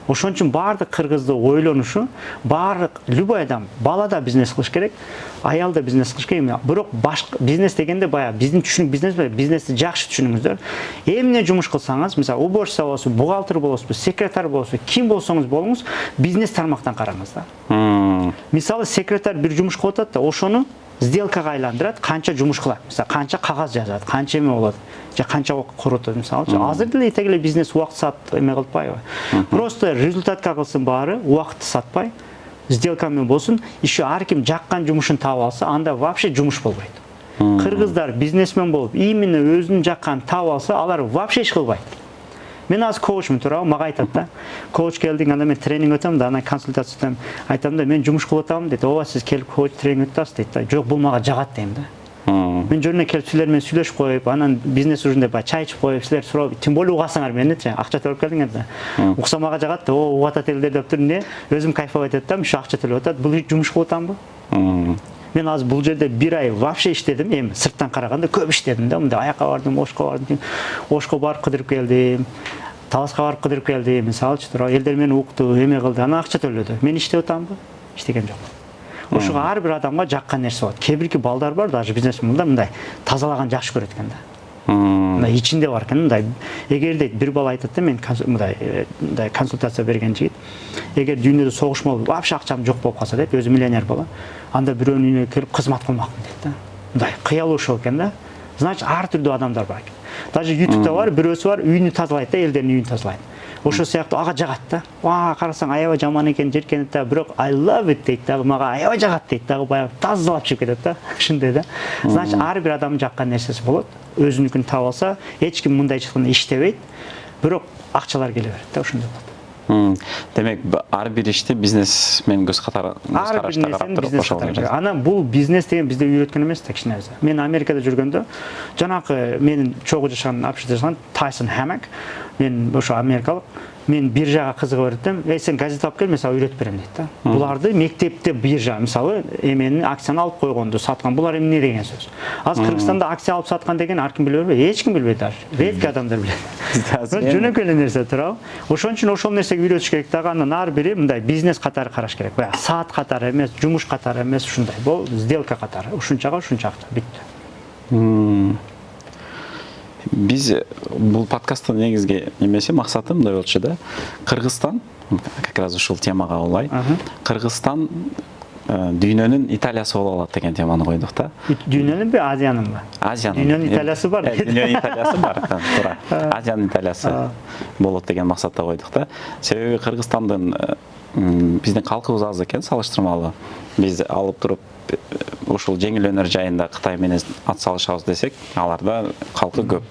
Ошон үчүн баардык кыргыздын ойлонушу, баардык любой адам, бала да бизнес кылыш керек, аял да бизнес кылыш керек. Бирок башка бизнес дегенде баягы биздин түшүнүк бизнести жакшы түшүнүңүздөр. Эмне жумуш кылсаңыз, мисалы, уборщица болосуз, бухгалтер болосуз, секретарь болосуз, ким болсоңуз болуңуз, бизнес тармактан караңыз да. Мисалы, секретарь бир жумуш кылып атат да, ошону сделкага айландырат, канча жумуш кылат, мисалы, канча кагаз жазат, канча эме болот, же канча убакыт коротот, мисалы. Азыр деле тегеле бизнес убакыт саат эме кылпайбы. Просто результатка кылсын баары, убакытты сатпай, сделка менен болсун, еще ар ким жаккан жумушун таап алса, анда вообще жумуш болбойт. Кыргыздар бизнесмен болуп, именно өзүнүн жакканын таап алса, алар вообще иш кылбайт. Мен азыр коучмун туурабы, мага айтат да. Коуч келдиң, анда мен тренинг өтөм да, анан консультация өтөм. Айтам да, мен жумуш кылып атам дейт. Ооба, сиз келип коуч тренинг өтөсүз дейт да. Жок, бул мага жагат дейм да. Мен жөнүнө келип силер менен сүйлөшүп коюп, анан бизнес ужундай баягы чай ичип коюп, силер сурап, тем более угасаңар меничи, акча төлөп келдиңер да. Укса мага жагат да, угуп атат элдер деп тур, эмне? Өзүм кайфовать этет да, ушу акча төлөп атат, бул жумуш кылып атамбы? Мен азыр бул жерде 1 ай вообще иштедим, эми сырттан караганда көп иштедим да, мындай аякка бардым, Ошко барып кыдырып келдим. Таласка барып кыдырып келди, мисалычы тура элдер мени укту, эме кылды, анан акча төлөдү. Мен иштеп атамбы? Иштеген жок. Ошого ар бир адамга жаккан нерсе болот. Кээ бирки балдар бар, даже бизнесмен мындай тазалаган жакшы көрөт экен да. Мындай ичинде бар экен, мындай. Эгер дейт бир бала айтат да, мен мындай консультация берген жигит. Эгер дүйнөдө согуш болуп, вообще акчам жок болуп калса дейт, өзү миллионер бала, анда бирөөнүн үйүнө келип кызмат кылмакмын дейт да. Мындай кыялуу ошол экен да. Значит, ар түрдүү адамдар бар экен. Даже YouTube'да бар, бирөөсү бар, үйүнү тазалайт да, элдердин үйүнүн тазалайт. Ошол сыяктуу ага жагат да. Ва, карасаң аябай жаман экен, жеркенет да, бирок I love it дейт да, мага аябай жагат дейт да, баягы тазалап чыгып кетет да. Ушундай да. Значит, ар бир адамдын жаккан нерсеси болот. Өзүнүкүн таап алса, эч ким мындай чыкканда иштебейт, бирок акчалар келе берет да, ошондой болот. Демек ар бир ишти бизнесмен көз ар бир карашта карап нерсени туруп бизнес ошого катары. жүрөсүз. Анан бул бизнес деген бизде үйрөткөн эмес да кичине нерсе. Мен Америкада жүргөндө жанакы менин чогуу жашаган общежитие жашаган Тайсон Хамак, мен ошо америкалык, мен биржага кызыгып бердим. Сен газет алып кел, мен сага үйрөтүп берем дейт да. Буларды мектепте биржа, мисалы, эменин акцияны алып койгонду, саткан, булар эмне деген сөз. Азыр Кыргызстанда акция алып саткан деген ар ким биле бербейт, эч ким билбейт даже. Редкий адамдар билет. Жөнөкөй эле нерсе туурабы? Ошон үчүн ошол нерсеге үйрөтүш керек дагы, анан ар бири мындай бизнес катары караш керек. Баягы саат катары эмес, жумуш катары эмес, ушундай. Бул сделка катары. Ушунчага ушунчакта бүттү. Биз бул подкасттын негизги немеси максаты мындай болчу да. Кыргызстан как раз ушул темага улай. Кыргызстан дүйнөнүн Италиясы боло алат деген теманы койдук да. Дүйнөнүн бе, Азиянын бы? Азиянын. Дүйнөнүн Италиясы бар. Дүйнөнүн Италиясы бар, туура. Азиянын Италиясы болот деген максатта койдук да. Себеби Кыргызстандын биздин калкыбыз аз экен салыштырмалуу. Биз алып туруп ушул жеңил өнөр жайында Кытай менен ат салышабыз десек, аларда калкы көп.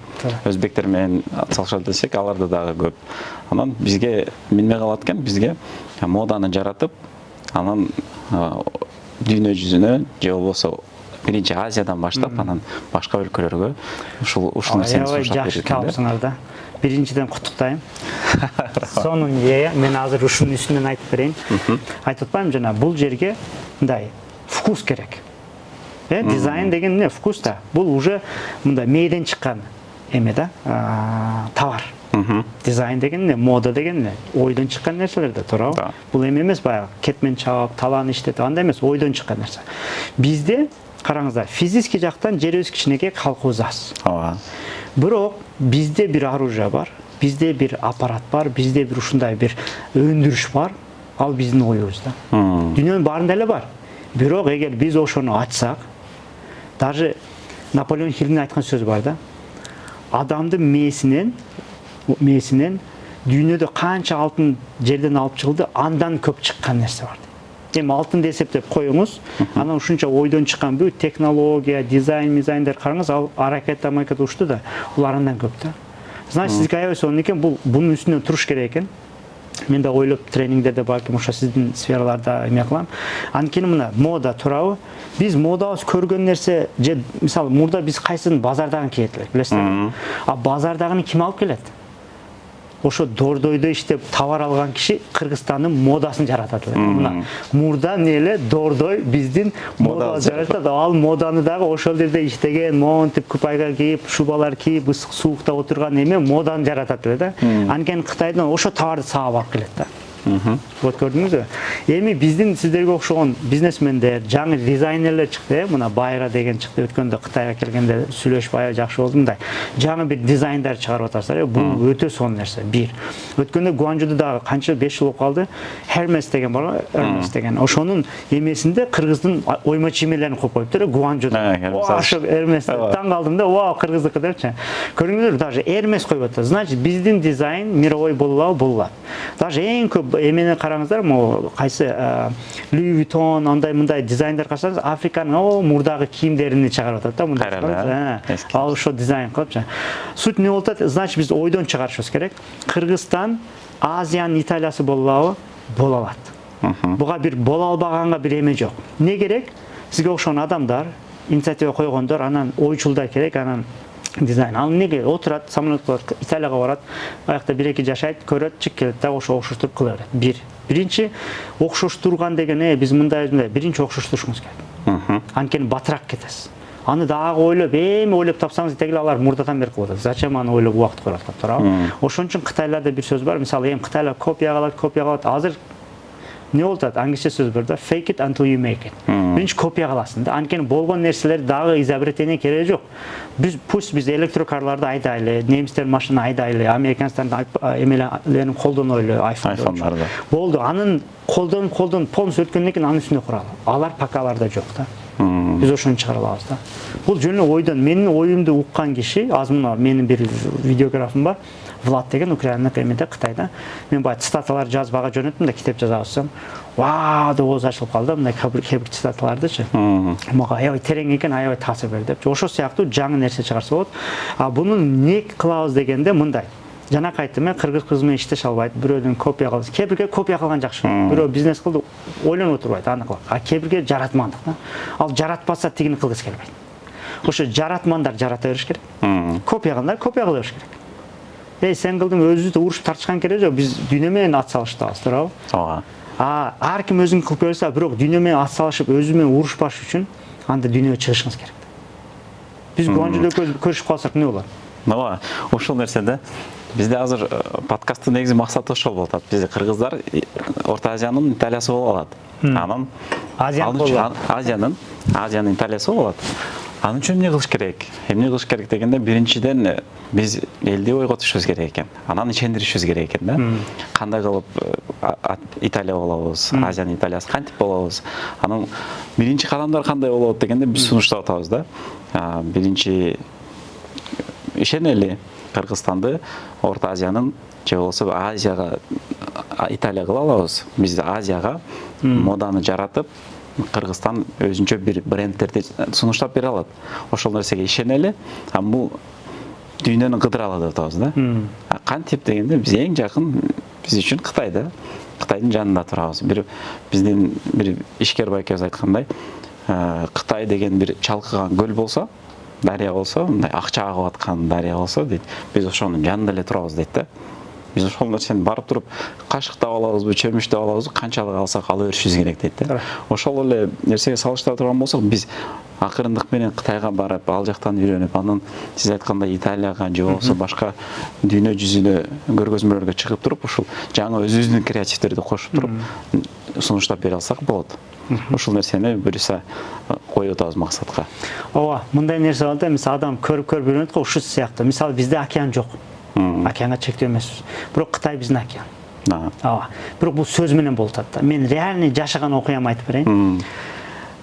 Өзбектер менен ат салышабыз десек, аларда дагы көп. Анан бизге эмне калат экен? Бизге моданы жаратып, анан дүйнө жүзүнө же болбосо биринчи Азиядан баштап, анан башка өлкөлөргө ушул нерсени сунуштап жакшы калыпсыңар да. Биринчиден куттуктайм. Сонун мен азыр ушунун үстүнөн айтып берейин. Айтып атпаймынбы жана бул жерге мындай вкус керек. Дизайн деген эмне? Вкус да. Бул уже мындай мээден чыккан эме да, товар. Дизайн деген эмне? Мода деген эмне? Ойдон чыккан нерселер да, туурабы? Бул эме эмес баягы кетмен чаап, талаан иштетип, андай эмес, ойдон чыккан нерсе. Бизде караңыздар, физический жактан жерибиз кичинекей, калкыбыз аз. Бирок бизде бир оружие бар, бизде бир аппарат бар, бизде бир ушундай бир өндүрүш бар. Ал биздин оюбуз да. Дүйнөнүн баарында эле бар. Бирок эгер биз ошону ачсак, даже Наполеон Хиллдин айткан сөзү бар да. Адамдын мээсинен дүйнөдө канча алтын жерден алып чыгылды, андан көп чыккан нерсе бар. Эми алтынды эсептеп коюңуз, анан ушунча ойдон чыккан бүт технология, дизайндар караңыз, ал аракет ушту да, бул андан көп да. Значит, сизге аябай сонун экен, бунун үстүнөн туруш керек экен. Мен да ойлоп тренингдерде балким ошо сиздин сфераларда эме кылам. Анткени мына мода туурабы? Биз модабыз көргөн нерсе, же мисалы мурда биз кайсын базардагын кийет элек, билесиздерби? А базардагыны ким алып келет? Ошо дордойдо иштеп товар алган киши Кыргызстандын модасын жаратат элек. Мына мурда эле дордой биздин модабыз жаратат. Ал моданы дагы ошол жерде иштеген, монтип, купайга кийип, шубалар кийип, ысык суукта отурган эме моданы жаратат эле да. Анткени Кытайдан ошо товарды саап алып келет да. Вот көрдүңүзбү? Эми биздин сиздерге окшогон бизнесмендер, жаңы дизайнерлер чыкты, мына Байра деген чыкты, өткөндө Кытайга келгенде сүйлөшүп аябай жакшы болду мындай. Жаңы бир дизайндар чыгарып атасыздар, бул өтө сонун нерсе. Бир. Өткөндө Гуанчжоудо дагы канча 5 жыл болуп калды. Hermes деген бар, Hermes деген. Ошонун эмесинде Кыргыздын ойма чиймелерин коюп коюптур, Гуанчжоудо. Ошо Hermes таң калдым да, вау, кыргыздыкы депчи. Көрдүңүзбү, даже Hermes коюп атат. Значит, биздин дизайн мировой болот. Даже эң көп эмени караңыздар, могу кайсы Louis Vuitton андай мындай дизайндар карасаңыз, Африканын мурдагы кийимдерин чыгарып атат да, мындай. Ал ошо дизайн кылыпчы. Суть эмне болот? Значит, биз ойдон чыгарышыбыз керек. Кыргызстан Азиянын Италиясы болобу? Боло алат. Буга бир боло албаганга бир эме жок. Не керек? Сизге окшогон адамдар, инициатива койгондор, анан ойчулдар керек, анан дизайн. Ал неге отурат, самолетко Италияга барат, аякта 1-2 жашайт, көрөт, чык келет да ошо окшоштуруп кыла берет. Биринчи окшоштурган деген биз мындай биринчи окшоштурушубуз керек. Анткени батыраак кетесиз. Аны дагы ойлоп, эми ойлоп тапсаңыз, тегиле алар мурдадан бери кылып атат. Зачем аны ойлоп убакыт көрүп аткан, туурабы? Ошон үчүн Кытайларда бир сөз бар, мисалы эми Кытайлар копия кылат. Азыр не болуп атат? Англисче сөз бар да, fake it until you make it. Биринчи копия кыласың да. Анткени болгон нерселер дагы изобретение кереги жок. Биз электрокарларды айдайлы, немистер машина айдайлы, американецтердин эмелерин колдонойлу, айфондорду. Болду, анын колдонуп полностью өткөндөн кийин анын үстүнө куралы. Алар пакаларда жок да. Биз ошону чыгара алабыз да. Бул жөн эле ойдон, менин оюмду уккан киши, азыр мына менин бир видеографым бар, Влад деген Украинаның эмеде Кытайда. Мен бай цитаталар жазбага жөнөттүм да, китеп жаза алсам, вау деп ооз ачылып калды, мындай кээ бир цитаталардычы. Мага аябай терең экен, аябай таасир берди деп. Ошол сыяктуу жаңы нерсе чыгарса болот. А буну не кылабыз дегенде мындай. Жанакы айттым, мен кыргыз кызы менен иштеше албайт, бирөөнүн копия кылып. Кээ бирге копия кылган жакшы. Бирөө бизнес кылды, ойлонуп отурбайт, аны кылат. А кээ бирге жаратмандык да. Ал жаратпаса тигини кылгысы келбейт. Ошо жаратмандар жарата бериш керек. Копия кылгандар копия кыла бериш керек. Сен кылдың, өзүбүздү урушуп тартышкан кереги жок. Биз дүйнө менен ат салыштабыз, туурабы? Ооба. Ар ким өзүн кылып берсе, бирок дүйнө менен ат салышып, өзү менен урушпаш үчүн анда дүйнөгө чыгышыңыз керек. Биз бул жерде көрүшүп калсак эмне болот? Ооба, ошол нерседе бизде азыр подкасттын негизи максаты ошол болуп атат. Бизде кыргыздар Орто Азиянын Италиясы болуп алат. Анан Азиянын Италиясы болуп алат. Анын үчүн эмне кылыш керек? Эмне кылыш керек дегенде, биринчиден биз элди ойготушубуз керек экен. Анан ишендиришибиз керек экен да. Кандай кылып Италия болобуз, Азиянын Италиясы кантип болобуз? Анан биринчи кадамдар кандай болот дегенде биз сунуштап атабыз да. Биринчи ишенели Кыргызстанды Орто Азиянын же болбосо Азияга Италия кыла алабыз. Биз Азияга моданы жаратып, Кыргызстан өзүнчө бир брендтерди сунуштап бере алат. Ошол нерсеге ишенели, бул дүйнөнү кыдыра алат деп атабыз да. Кантип дегенде, биз эң жакын биз үчүн Кытай да. Кытайдын жанында турабыз. Биздин бир ишкер байкебиз айткандай, Кытай деген бир чалкыган көл болсо, дарыя болсо, мындай акча агып аткан дарыя болсо дейт, биз ошонун жанында эле турабыз дейт да. Биз ошол нерсени барып туруп кашыктап алабызбы, чөмүчтөп алабызбы, канчалык алсак ала беришибиз керек дейт да. Ошол эле нерсеге салыштыра турган болсок, биз акырындык менен Кытайга барып, ал жактан үйрөнүп, анан сиз айткандай Италияга же болбосо башка дүйнө жүзүнө көргөзмөлөргө чыгып туруп, ушул жаңы өзүбүздүн креативдерди кошуп туруп сунуштап бере алсак болот. Ошол нерсени буюрса коюп атабыз максатка. Ооба, мындай нерсе бар да, мисалы адам көрүп үйрөнөт го, ушул сыяктуу. Мисалы бизде океан жок. Океанга чектөө эмеспиз. Бирок Кытай биздин океан. Ооба. Бирок бул сөз менен болуп атат да. Мен реальный жашаган окуямды айтып берейин.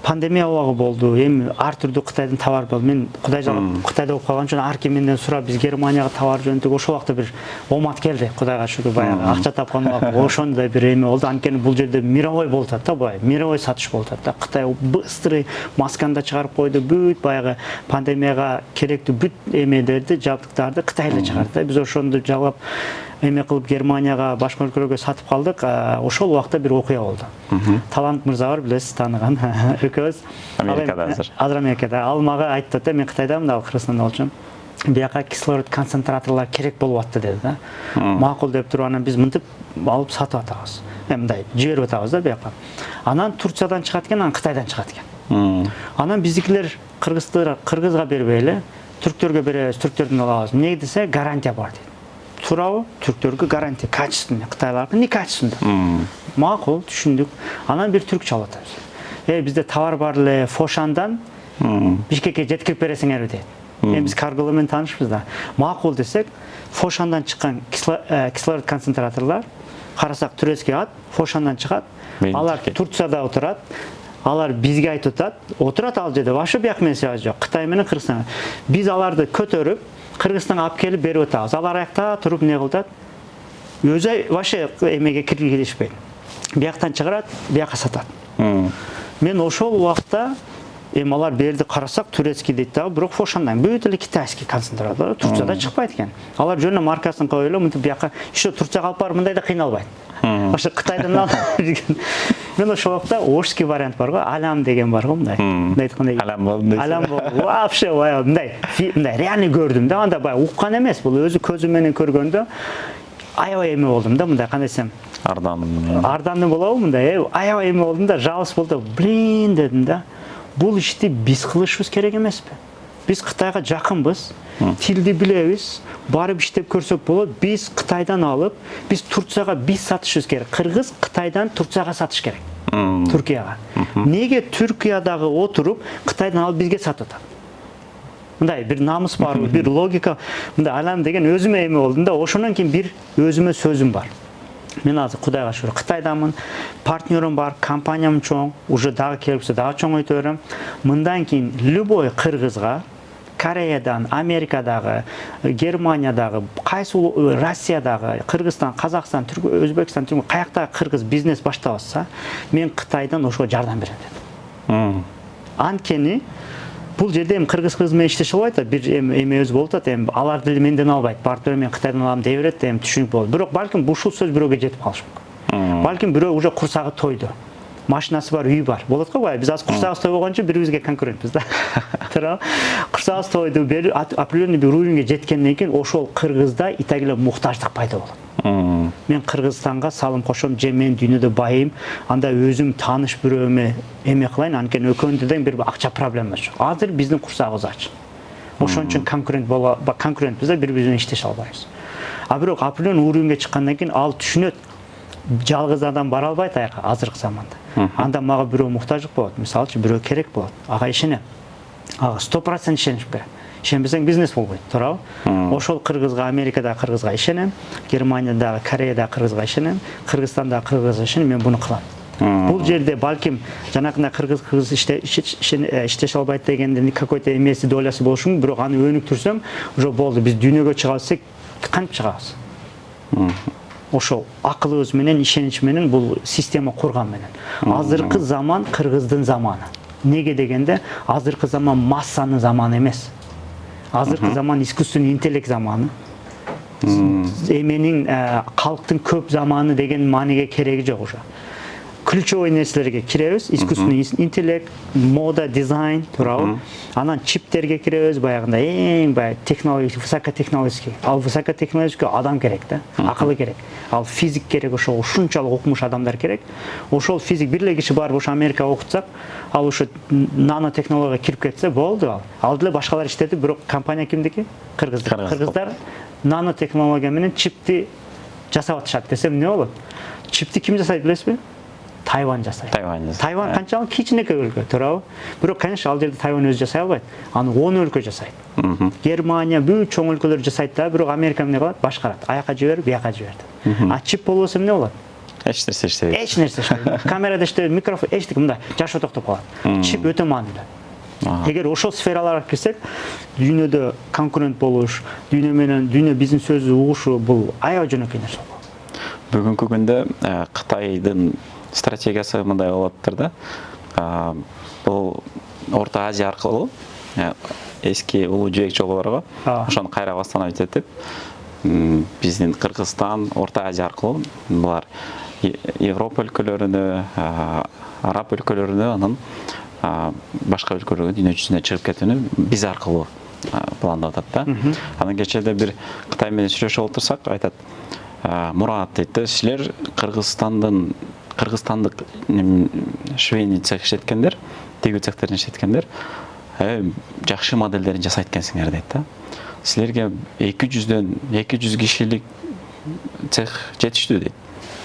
Пандемия убагы болду. Эми ар түрдүү Кытайдын товар болду. Мен Кудай жалап Кытайда болуп калган үчүн ар ким менден сурап, биз Германияга товар жөнөттүк. Ошол убакта бир омат келди. Кудайга шүгүр, баягы акча тапкан убакта ошондой бир эме болду. Анткени бул жерде мировой болуп атат да, бай. Мировой сатыш болуп атат да. Кытай быстрый масканы да чыгарып койду. Бүт баягы пандемияга керектүү бүт эмелерди, жабдыктарды Кытай эле чыгарды да. Биз ошондо жалап эме кылып Германияга, башка өлкөлөргө сатып калдык. Ошол убакта бир окуя болду. Талант мырза бар, билесиз, тааныган. Экөөбүз Америкада азыр Америкада. Ал мага айтты да, мен Кытайдамын да, Кыргызстанда болчумун. Бияка кислород концентраторлор керек болуп атты деди да. Макул деп туруп, анан биз мынтип алып сатып атабыз. Мындай жиберип атабыз да бияка. Анан Турциядан чыгат экен, анан Кытайдан чыгат экен. Анан биздикилер кыргызга бербей эле түрктөргө беребиз, түрктөрдөн алабыз. Эмне десе, гарантия бар дейт. Туурабы? Түрктөргө гарантия, качественный, Кытайлардын некачественный. Макул, түшүндүк. Анан бир түркчө алып атабыз. Бизде товар бар эле, Фошандан Бишкекке жеткирип бересиңерби дейт. Биз карголор менен таанышпыз да. Макул десек, Фошандан чыккан кислород концентраторлор, карасак турецкий ат, Фошандан чыгат. Алар Турцияда отурат. Алар бизге айтып атат, отурат ал жерде, вообще бияк менен связь жок. Кытай менен Кыргызстан. Биз аларды көтөрүп, Кыргызстанга алып келип берип атабыз. Алар аякта туруп не кылат? Өзү вообще эмеге киргизишпейт. Бияктан чыгарат, бияка сатат. Мен ошол убакта алар берди, карасак турецкий дейт да, бирок Фошандан бүт эле китайский концентратор, Турцияда чыкпайт экен. Алар жөнүнө маркасын коюп эле мынтип бияка еще Турцияга алып барып мындай да кыйналбайт. Ошо Кытайдан алып жүргөн. Мен ошол убакта ошский вариант бар го, Алам деген бар го, мындай. Мындай айткандай. Алам болду. Алам болду. Вообще мындай реальный көрдүм да, анда баягы уккан эмес, бул өзү көзүм менен көргөндө аябай эме болдум да, мындай кандай десем, ардандуу болобу, мындай аябай эме болдум да, жалыс болду. Блин дедим да. Бул ишти биз кылышыбыз керек эмеспи? Биз Кытайга жакынбыз, тилди билебиз, барып иштеп көрсөк болот. Биз Кытайдан алып, биз Турцияга биз сатышыбыз керек. Кыргыз Кытайдан Турцияга сатыш керек. Түркияга. Неге Түркиядагы отуруп Кытайдан алып бизге сатып атат? Мындай бир намыс бар, бир логика. Мындай Алам деген өзүмө эме болдум да, ошондон кийин бир өзүмө сөзүм бар. Мен азыр Кудайга шүгүр Кытайдамын, партнерым бар, компаниям чоң, уже дагы келипсе дагы чоңойтө берем. Мындан кийин любой кыргызга Кореядан, Америкадагы, Германиядагы, кайсы Россиядагы, Кыргызстан, Казакстан, Өзбекстан, каяктагы кыргыз бизнес баштап атса, мен Кытайдан ошого жардам берем дедим. Анткени Бул жерде эми кыргыз менен иштешип албайт да, бир эме өзү болуп атат, эми алар дили менден албайт, барып туруп мен Кытайдан алам дей берет, эми түшүнүк болот. Бирок балким ушул сөз бирөөгө жетип калышы мүмкүн. Балким бирөө уже курсагы тойду. Машинасы бар, үйү бар. Болот го бай. Биз азыр курсагыбыз тойбогончу бирибизге конкурентпиз да. Туурабы? Курсагыбыз тойду, определенный бир уровеньге жеткенден кийин ошол кыргызда итагиле муктаждык пайда болот. Мен Кыргызстанга салым кошом, же мен дүйнөдө байым, анда өзүм тааныш бирөөмө эме кылайын, анткени экөөндө да бир акча проблемасы жок. Азыр биздин курсагыбыз ачык. Ошон үчүн конкурентпиз да, бири-бири менен иштеше албайбыз. А бирок определенный уровеньге чыккандан кийин ал түшүнөт. Жалгыз адам бара албайт аяка азыркы заманда. Анда мага бирөө муктаждык болот. Мисалчы бирөө керек болот. Ага ишенем. Ага 100% ишенип керек. Ишенбесең бизнес болбойт, туурабы? Ошол кыргызга, Америкада кыргызга ишенем, Германияда, Кореяда кыргызга ишенем, Кыргызстанда кыргызга ишенем, мен буну кылам. Бул жерде балким жанакындай кыргыз иштеше албайт дегендин какой-то эмеси долясы болушу мүмкүн, бирок аны өнүктүрсөм, уже болду. Биз дүйнөгө чыга алсак, кантип чыгабыз? Ошол акылыбыз менен, ишенич менен, бул система курган менен. Азыркы заман кыргыздын заманы. Неге дегенде, азыркы заман массанын заманы эмес. Азыркы заман искусственный интеллект заманы. Эменин калктын көп заманы деген мааниге кереги жок уже. Ключевой нерселерге киребиз, искусственный интеллект, мода, дизайн, туурабы? Анан чиптерге киребиз, баягындай эң технологический, высокотехнологический. Ал высокотехнологический адам керек да, акылы керек. Ал физик керек, ошол ушунчалык окумуш адамдар керек. Ошол физик бир эле киши барып ошо Америкага окутсак, ал ошо нанотехнологияга кирип кетсе болду ал. Ал деле башкалар иштеди, бирок компания кимдики? Кыргыздар. Кыргыздар нанотехнология менен чипти жасап атышат десем эмне болот? Чипти ким жасайт билесизби? Тайвань жасайт. Тайвань канчалык кичинекей өлкө, туурабы? Бирок, конечно, ал жерде Тайвань өзү жасай албайт. Аны 10 өлкө жасайт. Германия бүт чоң өлкөлөр жасайт да, бирок Америка эмне кылат? Башкарат. Аяка жиберип, бияка жиберди. А чип болбосо эмне болот? Эч нерсе иштебейт. Эч нерсе иштебейт. Камерада иштебейт, микрофон, эчтеке мындай жашоо токтоп калат. Чип өтө маанилүү. Эгер ошол сфераларга кирсек, дүйнөдө конкурент болуш, дүйнө биздин сөзү угушу, бул аябай жөнөкөй нерсе болот. Бүгүнкү күндө Кытайдын стратегиясы мындай болуп атыптыр да. Бул Орто Азия аркылуу эски улуу жибек жолу бар го. Ошону кайра восстановить этип, биздин Кыргызстан, Орто Азия аркылуу булар Европа өлкөлөрүнө, Араб өлкөлөрүнө, анан башка өлкөлөргө, дүйнө жүзүнө чыгып кетүүнү биз аркылуу пландап атат да. Анан кечээде бир Кытай менен сүйлөшүп отурсак, айтат: Мурат дейт, силер кыргызстандык швейный цех иштеткендер, тигүү цехтерин иштеткендер, жакшы модельдерин жасайт экенсиңер дейт да. Силерге 200 кишилик цех жетиштүү дейт.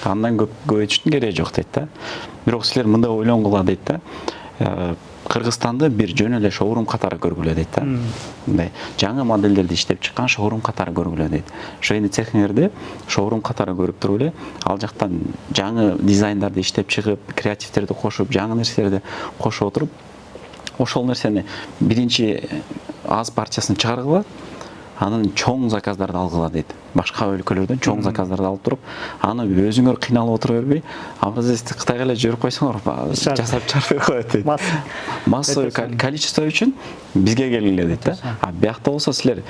Андан көбөйтүштүн кереги жок дейт да. Бирок силер мындай ойлонгула дейт да. Кыргызстанды бир жөн эле шоурум катары көргүлө дейт да. Мындай жаңы модельдерди иштеп чыккан шоурум катары көргүлө дейт. Швейный цехиңерди шоурум катары көрүп туруп эле, ал жактан жаңы дизайндарды иштеп чыгып, креативтерди кошуп, жаңы нерселерди кошуп отуруп, ошол нерсени биринчи аз партиясын чыгаргыла, анан чоң заказдарды алгыла дейт. Башка өлкөлөрдөн чоң заказдарды алып туруп, аны өзүңөр кыйналып отура бербей, абрезди Кытайга эле жиберип койсоңор, жасап чыгарып коет дейт. Массовый количество үчүн бизге келгиле дейт да. А биякта болсо силер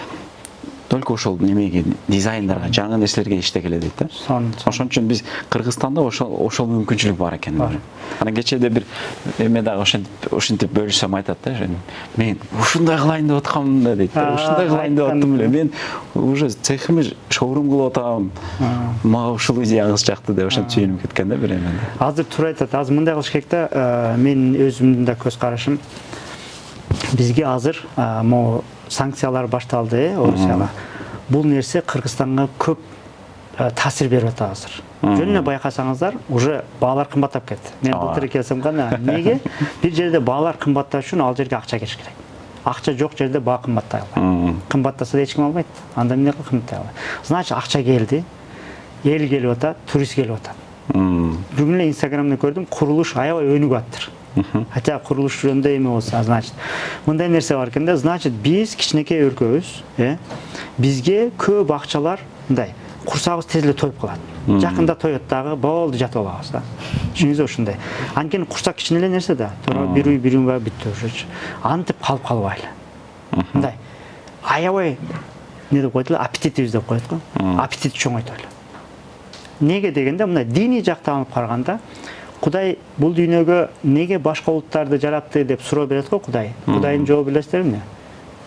только ошол немеге, дизайндарга, жаңы нерселерге иштегиле дейт да. Ошон үчүн биз Кыргызстанда ошол мүмкүнчүлүк бар экен. Анан кечээде бир эме дагы ошентип бөлүшсөм айтат да, мен ушундай кылайын деп аткам да дейт. Ушундай кылайын деп аттым эле. Мен уже цехимди шоурум кылып атам. Мага ушул идеяңыз жакты деп ошентип сүйүнүп кеткен да бир эме. Азыр туура айтат. Азыр мындай кылыш керек да, мен өзүмдүн да көз карашым. Бизге азыр могу санкциялар башталды, Орусияга. Бул нерсе Кыргызстанга көп таасир берип атат азыр. Жөн эле байкасаңыздар, уже баалар кымбаттап кетти. Мен былтыр келсем гана, неге? Бир жерде баалар кымбатташ үчүн ал жерге акча кетиш керек. Акча жок жерде баа кымбаттай албайт. Кымбаттаса да эч ким албайт. Анда эмне кылып кымбаттай албайт? Значит, акча келди, эл келип атат, турист келип атат. Бүгүн эле Инстаграмда көрдүм, курулуш аябай өнүгүп аттыр. Хотя курулуш жөнүндө эме болсо, значит, мындай нерсе бар экен да, значит, биз кичинекей өлкөбүз, бизге көп акчалар мындай курсагыбыз тез эле тоюп калат. Жакында тоет дагы, болду жатып алабыз да. Түшүнүңүз ушундай. Анткени курсак кичине эле нерсе да. Туура бир үй бүттү ошочу. Антип калып калбайлы. Мындай аябай не деп койдулар, аппетитибиз деп коет го. Аппетит чоңойтолу. Неге дегенде мындай диний жактан алып караганда Кудай бул дүйнөгө неге башка улуттарды жаратты деп суроо берет го Кудай. Кудайдын жообу билесиздерби эмне?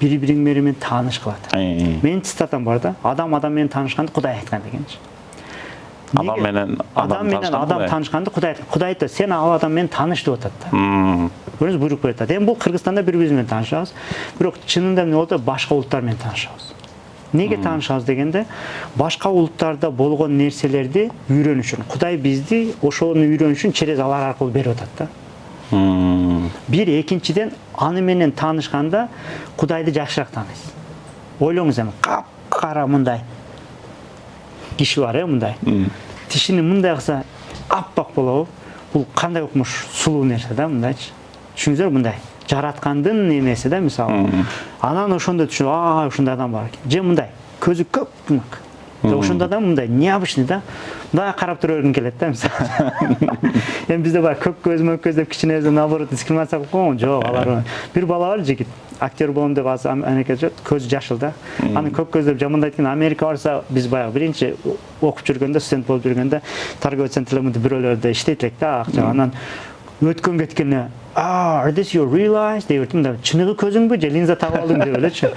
Бири-бириң менен тааныш кылат. Менин цитатам бар да, адам менен таанышканды Кудай айткан дегенчи. Адам менен адам таанышканды Кудай айткан. Кудай айтты, сен ал адам менен тааныш деп атат да. Көрүңүз, буйрук берет да. Эми бул Кыргызстанда бири-бирибиз менен таанышабыз. Бирок чынында эмне болот? Башка улуттар менен таанышабыз. Неге таанышабыз дегенде, башка улуттарда болгон нерселерди үйрөнүү үчүн. Кудай бизди ошону үйрөнүү үчүн через алар аркылуу берип атат да. Бир экинчиден аны менен таанышканда Кудайды жакшыраак тааныйсыз. Ойлоңуз эми, кап-кара мындай киши бар мындай. Тишини мындай кылса аппак болобу? Бул кандай укмуш сулуу нерсе да мындайчы. Түшүнүңүздөр, мындай жараткандын немеси да мисалы. Анан ошондо түшүнүп, ушундай адам бар экен. Же мындай көзү көк-күмүк. Ошондо да мындай необычный да. Мындай карап тура бергим келет да мисалы. Эми бизде бар көк көз деп кичине наоборот дискриминация кылып койгон. Жок, алар бир бала бар жигит. Актер болом деп азыр Америкада көзү жашыл да. Аны көк көз деп жамандайт экен. Америка барса биз баягы биринчи окуп жүргөндө, студент болуп жүргөндө торговый центрлерде бирөөлөрдө иштейт элек да акча. Анан өткөн кеткенде this you realize деп айтты. Чыныгы көзүңбү же линза тагып алдың деп элечи.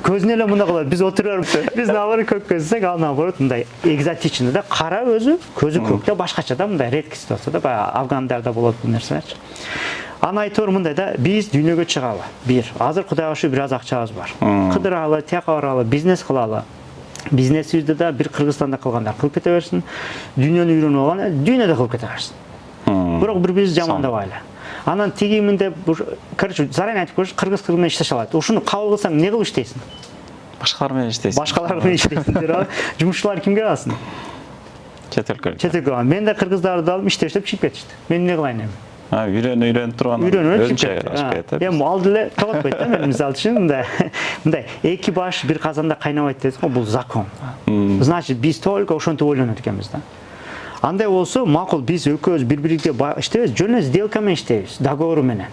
Көзүн эле мындай кылат. Биз отуруп, биз наоборот көк көзсек, ал наоборот мындай экзотичный да, кара өзү, көзү көк да, башкача да, мындай редкость болсо да, баягы афгандарда болот бул нерселерчи. Аны айтор мындай да, биз дүйнөгө чыгалы. Бир, азыр Кудайга шүгүр бир аз акчабыз бар. Кыдыралы, тияка баралы, бизнес кылалы. Бизнесибизди да бир Кыргызстанда кылгандар кылып кете берсин. Дүйнөнү үйрөнүп алган, дүйнөдө кылып кете берсин. Бирок бири-бирибизди жамандабайлы. Анан тигимин деп, короче, заранее айтып коюш, кыргыз менен иштеше алат. Ушуну кабыл кылсаң, эмне кылып иштейсиң? Башкалар менен иштейсиң. Башкалар менен иштейсиң. Жумушчулар кимге аласың? Чет өлкөгө. Чет өлкөгө. Мен да кыргыздарды алып иштеп чыгып кетишти. Мен эмне кылайын эми? Үйрөнүп турган. Үйрөнүп чыгып кетти. Эми алды эле тоготпойт да, мен мисалы үчүн мындай эки баш бир казанда кайнабайт дейсиз го, бул закон. Значит, биз только ошентип ойлонот экенбиз да. Андай болсо, макул биз экөөбүз бири-бирибизге иштебейбиз, жөн эле сделка менен иштейбиз, договору менен.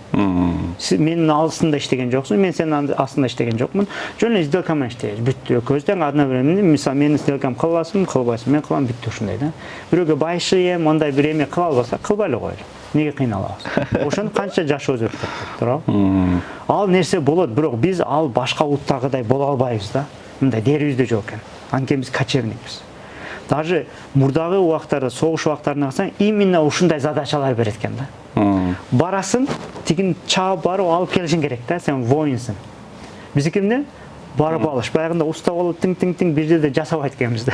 Сиз менин астында иштеген жоксуң, мен сенин астында иштеген жокмун. Жөн эле сделка менен иштейбиз. Бүттү. Экөөбүздөн одно время, мисалы менин сделкам кыласың, кылбайсың, мен кылам, бүттү ушундай да. Бирөөгө байшыйм, андай бир эме кыла албаса, кылбай эле коелу. Неге кыйналабыз? Ошону канча жашоо өзгөрүп кетти, туурабы? Ал нерсе болот, бирок биз ал башка улуттардагыдай боло албайбыз да. Мындай дерибизде жок экен. Анткени биз кочевникпиз. Даже мурдагы убактарда, согуш убактарына карасаң, именно ушундай задачалар берет экен да. Барасың, тигин чаап барып алып келишиң керек да, сен воинсың. Биздики эмне? Барып алыш. Баягында уста болуп тиң бир жерде жасабайт экенбиз да.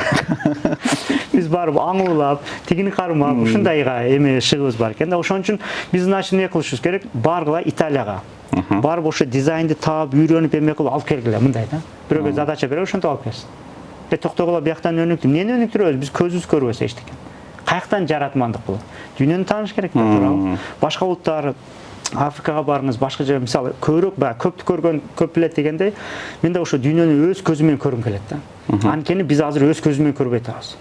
Биз барып аңуулап, тигини кармап, ушундайга эме шыгыбыз бар экен да. Ошон үчүн биз значит эмне кылышыбыз керек? Баргыла Италияга. Барып ошо дизайнды таап, үйрөнүп эме кылып алып келгиле мындай да. Бирөөгө задача берип ошентип алып келсин. Токтогула бияктан өнүктү. Эмнени өнүктүрөбүз? Биз көзүбүз көрбөсө эчтеке. Каяктан жаратмандык бул? Дүйнөнү тааныш керек да, туурабы? Башка улуттар, Африкага барыңыз, башка жерге, мисалы, көбүрөөк көптү көргөн көп билет дегендей, мен да ошо дүйнөнү өз көзүм менен көргүм келет да. Анткени биз азыр өз көзүбүз менен көрбөй атабыз.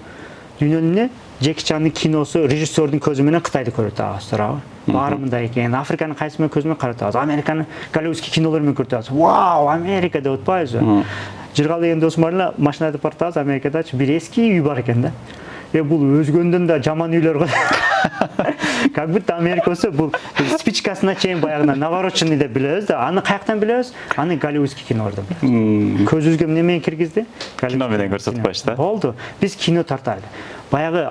Дүйнөнү эмне? Джеки Чандын киносу, режиссердун көзү менен Кытайды көрүп атабыз, туурабы? Баары мындай экен. Африканын кайсы менен көзү менен карап атабыз. Американын голливудский кинолору менен көрүп атабыз. Вау, Америка деп атпайбызбы? Жыргал деген досум бар эле, машина айдап баратабыз, Америкадачы бир эски үй бар экен да. Бул өзгөндөн да жаман үйлөр го. Как будто Америка болсо, бул спичкасына чейин баягы навороченный деп билебиз да. Аны каяктан билебиз? Аны голливудский кинолордон билебиз. Көзүбүзгө эмне менен киргизди? Кино менен көрсөтүп коюш да. Болду. Биз кино тартайлы. Баягы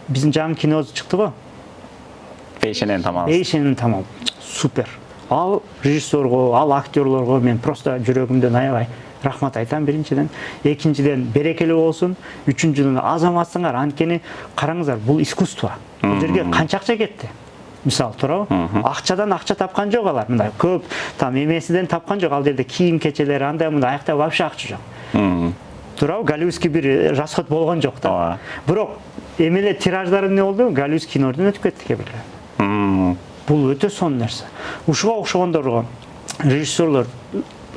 биздин жаңы кино чыкты го. Пейшенен тамам. Пейшенен тамам. Супер. Ал режиссерго, ал актерлорго мен просто жүрөгүмдөн аябай рахмат айтам биринчиден. Экинчиден берекелүү болсун. Үчүнчүдөн азаматсыңар. Анткени караңыздар, бул искусство. Бул жерге канча акча кетти? Мисалы туурабы? Акчадан акча тапкан жок алар. Мындай көп там эмесиден тапкан жок. Ал жерде кийим кечелери, андай мындай аякта вообще акча жок. Туурабы? Голливудский бир расход болгон жок да. Бирок эмеле тираждары эмне болду? Голливудский кинодон өтүп кетти кебелер. Бул өтө сонун нерсе. Ушуга окшогондорго режиссерлор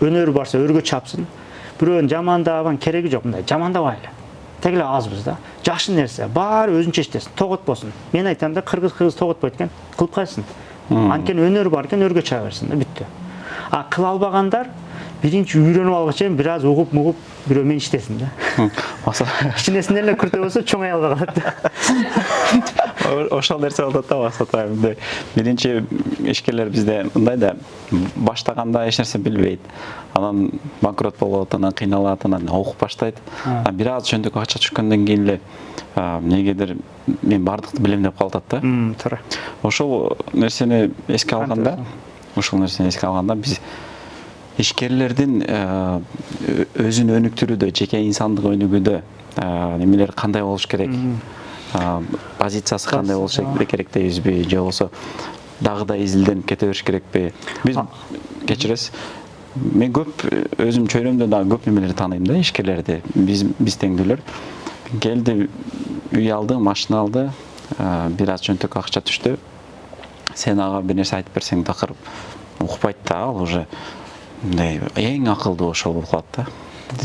өнөрү барса өргө чапсын. Бирөөнү жамандабан кереги жок, мындай жамандабайлы. тегіле азбыз да. Жакшы нерсе, баары өзүнчө иштесин, тоготпосун. Мен айтам да, кыргыз тоготпойт экен, кылып кайсын. Анткени өнөр бар экен, өргө чыга берсин да, бүттү. А кыла албагандар биринчи үйрөнүп алгыч чейин бир аз угуп бирөө менен иштесин да. Кичинесинен эле күртө болсо чоңой албай калат да. Ошол нерсе болот да, максат. Биринчи ишкерлер бизде мындай да, баштаганда эч нерсе билбейт. Анан банкрот болот, анан кыйналат, анан окуп баштайт. Бир аз чөндүк акча түшкөндөн кийин эле эмнегедир мен бардыкты билем деп калат да. Туура. Ошол нерсени эске алганда, биз ишкерлердин өзүн өнүктүрүүдө, жеке инсандык өнүгүүдө немелер кандай болуш керек? Позициясы кандай болуш керек дейбизби, же болбосо дагы да изилденип кете бериш керекпи? Биз кечиресиз, мен көп өзүм чөйрөмдө дагы көп немелерди тааныйм да, ишкерлерди. Биз теңдүүлөр келди, үй алды, машина алды, бир аз чөнтөк акча түштү. Сен ага бир нерсе айтып берсең такыр укпайт да, ал уже мындай эң акылдуу ошол болуп калат да.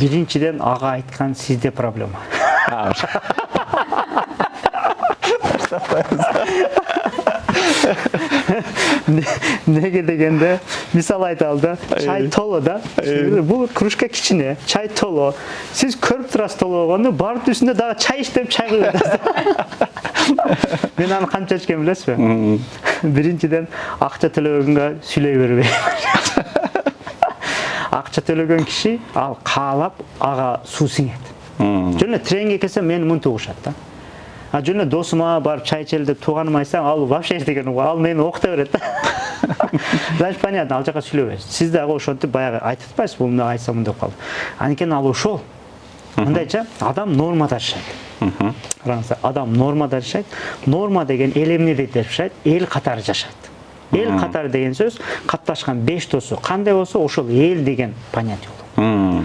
Биринчиден ага айткан сизде проблема. Неге дегенде, мисал айталы да, чай толо да. Бул кружка кичине, чай толо. Сиз көрүп турасыз толо болгону, барып үстүнө дагы чай иштеп чай куюп атасыз. Мен аны канча ичкен билесизби? Биринчиден акча төлөгөнгө сүйлөй бербей. Акча төлөгөн киши ал каалап ага суу сиңет. Жөн эле тренинг келсе мени мынтип угушат да. А жөн эле досума барып чай ичели деп тууганым айтсаң, ал вообще эчтекен угу, ал мени окута берет да. Значит, понятно, ал жака сүйлөбөйсүз. Сиз дагы ошентип баягы айтып атпайсыз, бул мына айтсам мындай калды. Анткени ал ошол. Мындайча, адам нормада жашайт. Караңыздар, адам нормада жашайт. Норма деген эл эмнеде жашайт? Эл катары жашайт. Эл катары деген сөз катташкан 5 досу кандай болсо, ошол эл деген понятие болот.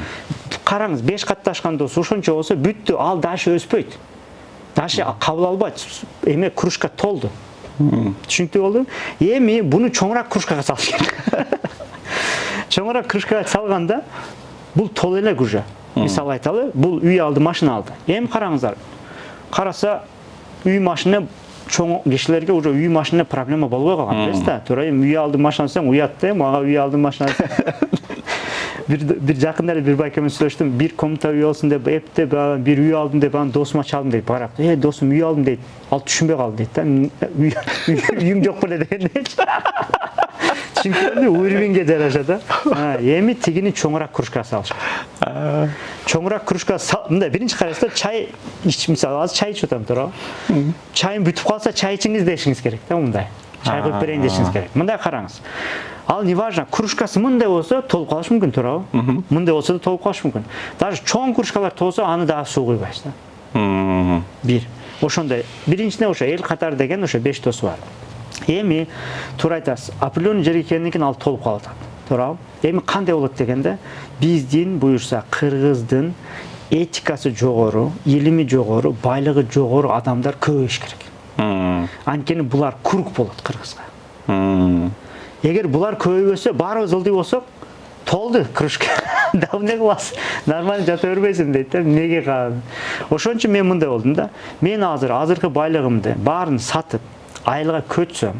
Караңыз, 5 катташкан дос ошончо болсо, бүттү, ал дальше өспөйт. Дальше кабыл албайт. Эме кружка толду. Түшүнүктүү болду? Эми буну чоңураак кружкага салыш керек. Чоңураак кружкага салганда бул толо элек уже. Мисал айталы, бул үй алды, машина алды. Эми караңыздар. Караса, үй машина чоң кишилерге уже үй машина проблема болбой калган. Билесиз да? Туура эми үй алды, машина алсаң уят да, мага үй алды, машина алсаң. Бир жакында эле бир байке менен сүйлөштүм. Бир комната үй алсын деп, эптеп, бир үй алдым деп, аны досума чалдым дейт. Барак, досум үй алдым дейт. Ал түшүнбөй калды дейт да. Үйүң жок беле дегендечи. Чүнкү уровеньге жараша да. Эми тигини чоңураак кружкага салыш керек. Чоңураак кружкага мындай биринчи карайсыздар, чай ич, мисалы азыр чай ичип атам, туура. Чайым бүтүп калса, чай ичиңиз дешиңиз керек да, мындай. Чай куюп берейин дешиңиз керек. Мындай караңыз. Ал неважно, кружкасы мындай болсо, толуп калышы мүмкүн, туурабы? Мындай болсо да толуп калышы мүмкүн. Даже чоң кружкалар толсо, аны дагы суу куйбайсыз да. Бир. Ошондой. Биринчиден ошо эл катары деген ошо 5 досу бар. Эми туура айтасыз. Определенный жерге келгенден кийин ал толуп калат. Туурабы? Эми кандай болот дегенде, биздин буюрса кыргыздын этикасы жогору, илими жогору, байлыгы жогору адамдар көбөйүш керек. Анткени булар круг болот кыргызга. Эгер булар көбөйбөсө, баарыбыз ылдый болсок, толду кружка. Да эмне кыласыз? Нормально жата бербейсиң дейт да. Эмнеге калды? Ошон үчүн мен мындай болдум да. Мен азыркы байлыгымды баарын сатып, айылга көчсөм,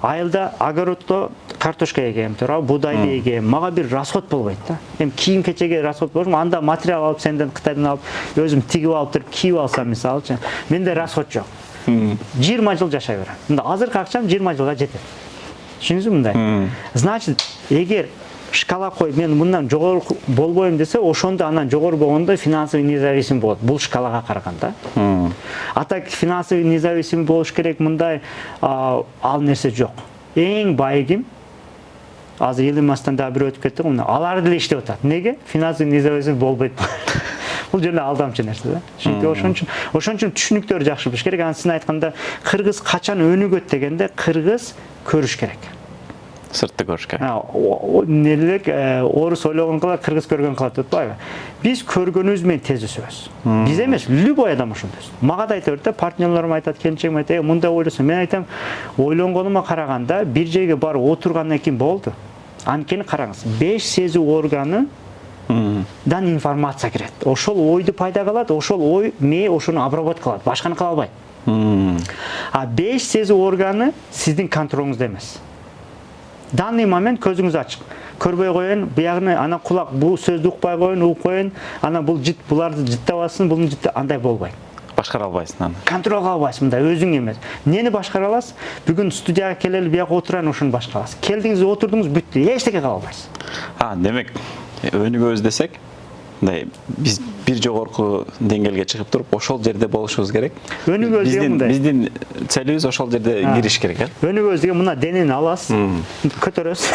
айылда огороддо картошка эгем, туура, буудайды эгем, мага бир расход болбойт да. Эми кийим кечеге расход болуш, анда материал алып, сенден Кытайдан алып, өзүм тигип алып туруп кийип алсам, мисалычы, менде расход жок. 20 жыл жашай берем. Мында азыркы акчам 20 жылга жетет. Түшүнүңүзбү мындай? Значит, эгер шкала коюп мен мындан жогору болбойм десе, ошондо андан жогору болгондо финансовый независим болот. Бул шкалага караганда. А так финансовый независим болуш керек, мындай ал нерсе жок. Эң бай ким? Азыр Елимастан да бир өтүп кетти го, алар деле иштеп атат. Неге? Финансовый независим болбойт. Бул жөн эле алдамчы нерсе да. Чүнкү ошон үчүн түшүнүктөрү жакшы билиш керек. Анын айтканда, кыргыз качан өнүгөт дегенде, кыргыз көрүш керек. Сыртты көрүш керек. Нелек орус ойлогон кылат, кыргыз көргөн кылат деп атпайбы? Биз көргөнүбүз менен тез өсөбүз. Биз эмес, любой адам ошондой. Мага да айта берет да, партнерлерим айтат, келинчегим айтат, мындай ойлосоң, мен айтам, ойлонгонума караганда бир жерге барып отургандан кийин болду. Анткени караңыз, 5 сезүү органы дан информация кирет. Ошол ойду пайда кылат, ошол ой ме ошону обработка кылат, башканы кыла албайт. А 5 сезүү органы сиздин контролуңузда эмес. Данный момент көзүңүз ачык. Көрбөй коюн, буягыны ана кулак бул сөздү укпай коюн, угуп коюн, ана бул жит буларды життабасын, бул житте андай болбойт. Башкара албайсың аны. Контрол кыла албайсың мындай өзүң эмес. Нени башкара аласың? Бүгүн студияга келели, бияка отурайын, ошону башкара аласың. Келдиңиз, отурдуңуз, бүттү. Эчтеке кыла албайсың. Демек, өнүгөбүз десек, мындай биз бир жогорку деңгээлге чыгып туруп, ошол жерде болушубуз керек. Өнүгөбүз деген мындай. Биздин целибиз ошол жерде кириш керек, э? Өнүгөбүз деген мына денени аласыз, көтөрөсүз.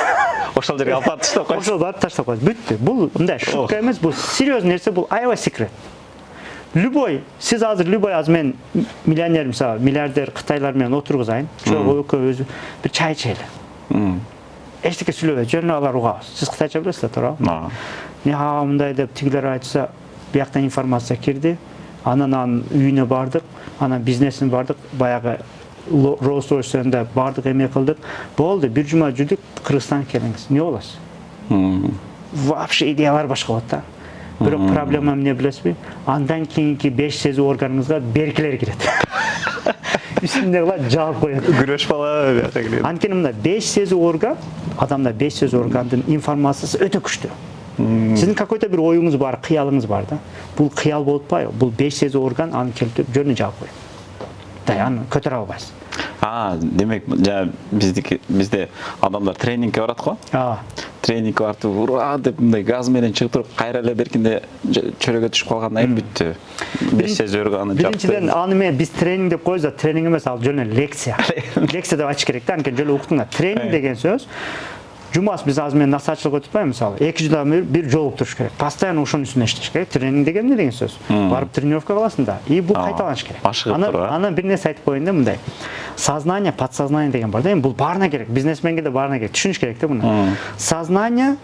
Ошол жерге алып барып таштап коесуз. Ошол барып таштап коесуз. Бүттү. Бул мындай шутка эмес, бул серьезный нерсе, бул аябай секрет. Любой, сиз азыр любой аз мен миллионер, мисалы, миллиардер Кытайлар менен отургузайын. Ошого экөөбүз бир чай ичели. Эчтеке сүйлөбөй, жөн алар угабыз. Сиз кытайча билесиз, туурабы? Мындай деп тигилер айтса, бияктан информация кирди. Анан үйүнө бардык, анан бизнесине бардык, баягы Rolls-Royce'унда бардык эме кылдык. Болду, бир жума жүрдүк, Кыргызстанга келиңиз. Не болосуз? Вообще идеялар башка болот да. Бирок проблема эмне билесизби? Андан кийинки 5 сезүү органыңызга беркилер кирет. Үстүндө кылат, жаап коет. Күрөш бала бияка кирет. Анткени мында 5 сезүү орган, адамда 5 сезүү органдын информациясы өтө күчтүү. Сиздин какой-то бир оюңуз бар, кыялыңыз бар да. Бул кыял болуп атпайбы? Бул 5 сезүү орган аны келтирип жөнү жаап коет. Аны көтөрө албайсыз. Демек, бизде адамдар тренингке барат го. Тренингке барып, ура деп мындай газ менен чыгып туруп, кайра эле беркинде чөрөгө түшүп калгандан кийин бүттү. 5 сезүү органы жапты. Биринчиден аны мен биз тренинг деп коебуз да, тренинг эмес, ал жөн эле лекция. Лекция деп ачыш керек да, анткени жөн эле уктуңар. Тренинг деген сөз жумас биз азыр мен насаачылык өтүппайбы, мисалы, 2 жылдан бир жолугуп туруш керек. Постоянно ошонун үстүнө иштеш керек. Тренинг деген эмне деген сөз? Барып тренировка кыласың да, и бул кайталаныш керек. Анан бир нерсе айтып коеюн да, мындай. Сознание, подсознание деген бар да, эми бул баарына керек. Бизнесменге да баарына керек. Түшүнүш керек да буну. Сознание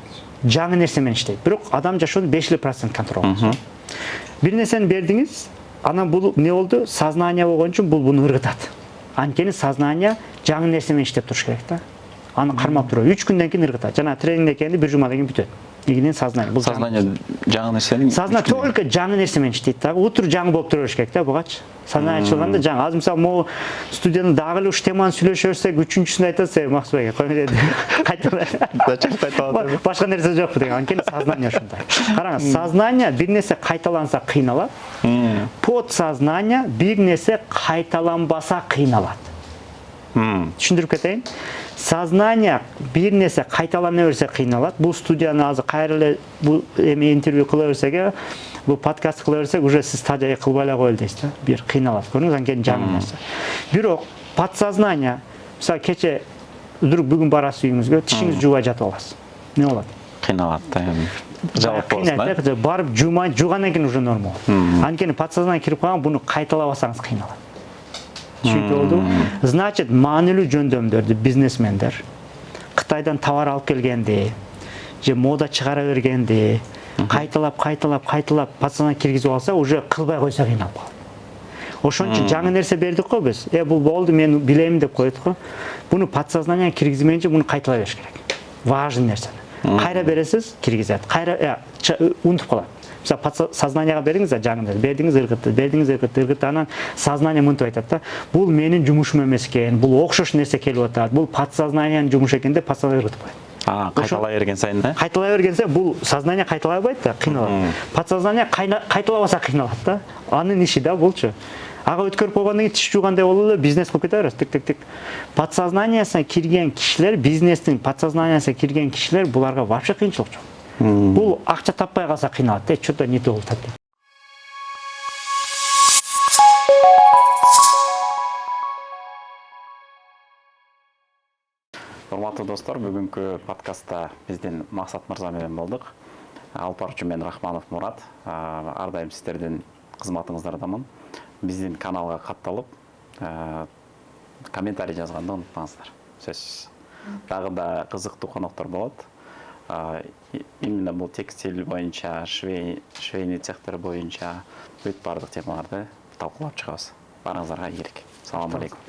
жаңы нерсе менен иштейт. Бирок адам жашоонун 5% контрол. Бир нерсени бердиңиз, анан бул эмне болду? Сознание болгон үчүн бул буну ыргытат. Анткени сознание жаңы нерсе менен иштеп туруш керек да. Аны кармап туруп 3 күндөн кийин ыргытат. Жана тренингден кийин бир жумадан кийин бүтөт. Игинен сознание. Бул сознание жаңы нерсени. Сознание только жаңы нерсе менен иштейт да. Утур жаңы болуп тура бериш керек да, бугачы. Сознание ачылганда жаңы. Азыр мисалы, могу студиянын дагы эле уш теманы сүйлөшө берсек, үчүнчүсүн айтасыз, Максубек эке, кой деди. Кайталап. Башка нерсе жокпу деген. Анткени сознание ошондой. Караңыз, сознание бир нерсе кайталанса кыйналат. Подсознание бир нерсе кайталанбаса кыйналат. Түшүндүрүп кетейин. Сознание бир нерсе кайталана берсе кыйналат. Бул студияны азыр кайра эле бул эми интервью кыла берсек, бул подкаст кыла берсек, уже сиз тажа кылбай эле коелу дейсиз да. Бир кыйналат. Көрүңүз, анткени жаңы нерсе. Бирок подсознание, мисалы кече бүгүн барасыз үйүңүзгө, тишиңизди жуубай жатып аласыз. Не болот? Кыйналат да эми. Жабып болсун. Барып жуугандан кийин уже норма болот. Анткени подсознание кирип калган, буну кайталабасаңыз кыйналат. Түшүнүктүү болду. Значит, маанилүү жөндөмдөрдү бизнесмендер Кытайдан товар алып келгенди, же мода чыгара бергенди, кайталап подсознание киргизип алса, уже кылбай койсо кыйналып калат. Ошон үчүн жаңы нерсе бердик го биз. Бул болду, мен билем деп коет го. Буну подсознание киргизмейинче буну кайталай бериш керек. Важный нерсе. Кайра бересиз, киргизет. Кайра унутуп калат. Сознанияга бериңиз да, жаңы нерсе. Бердиңиз, ыргытты. Анан сознание мынтип айтат да. Бул менин жумушум эмес экен, бул окшош нерсе келип атат. Бул подсознаниянын жумушу экен деп подсознание ыргытып коет. Кайталай берген сайын да? Кайталай берген сайын бул сознание кайталабайт да, кыйналат. Подсознание кайталабаса кыйналат да. Анын иши да булчу. Ага өткөрүп койгондон кийин тиш жуугандай болуп эле бизнес кылып кете берет. Тик. Подсознаниясына кирген кишилер, бизнестин подсознаниясына кирген кишилер, буларга вообще кыйынчылык жок. Бул акча таппай калса кыйналат, что-то не то болуп атат. Урматтуу достор, бүгүнкү подкастта биздин Максат мырза менен болдук. Алып баруучу мен Рахманов Мурат. Ар дайым сиздердин кызматыңыздардамын. Биздин каналга катталып, комментарий жазганды унутпаңыздар. Сөзсүз. Дагы да кызыктуу коноктор болот. Именно бул текстиль боюнча, швейный цехтер боюнча бүт бардык темаларды талкуулап чыгабыз. Барыңыздарга ийгилик. Салам алейкум.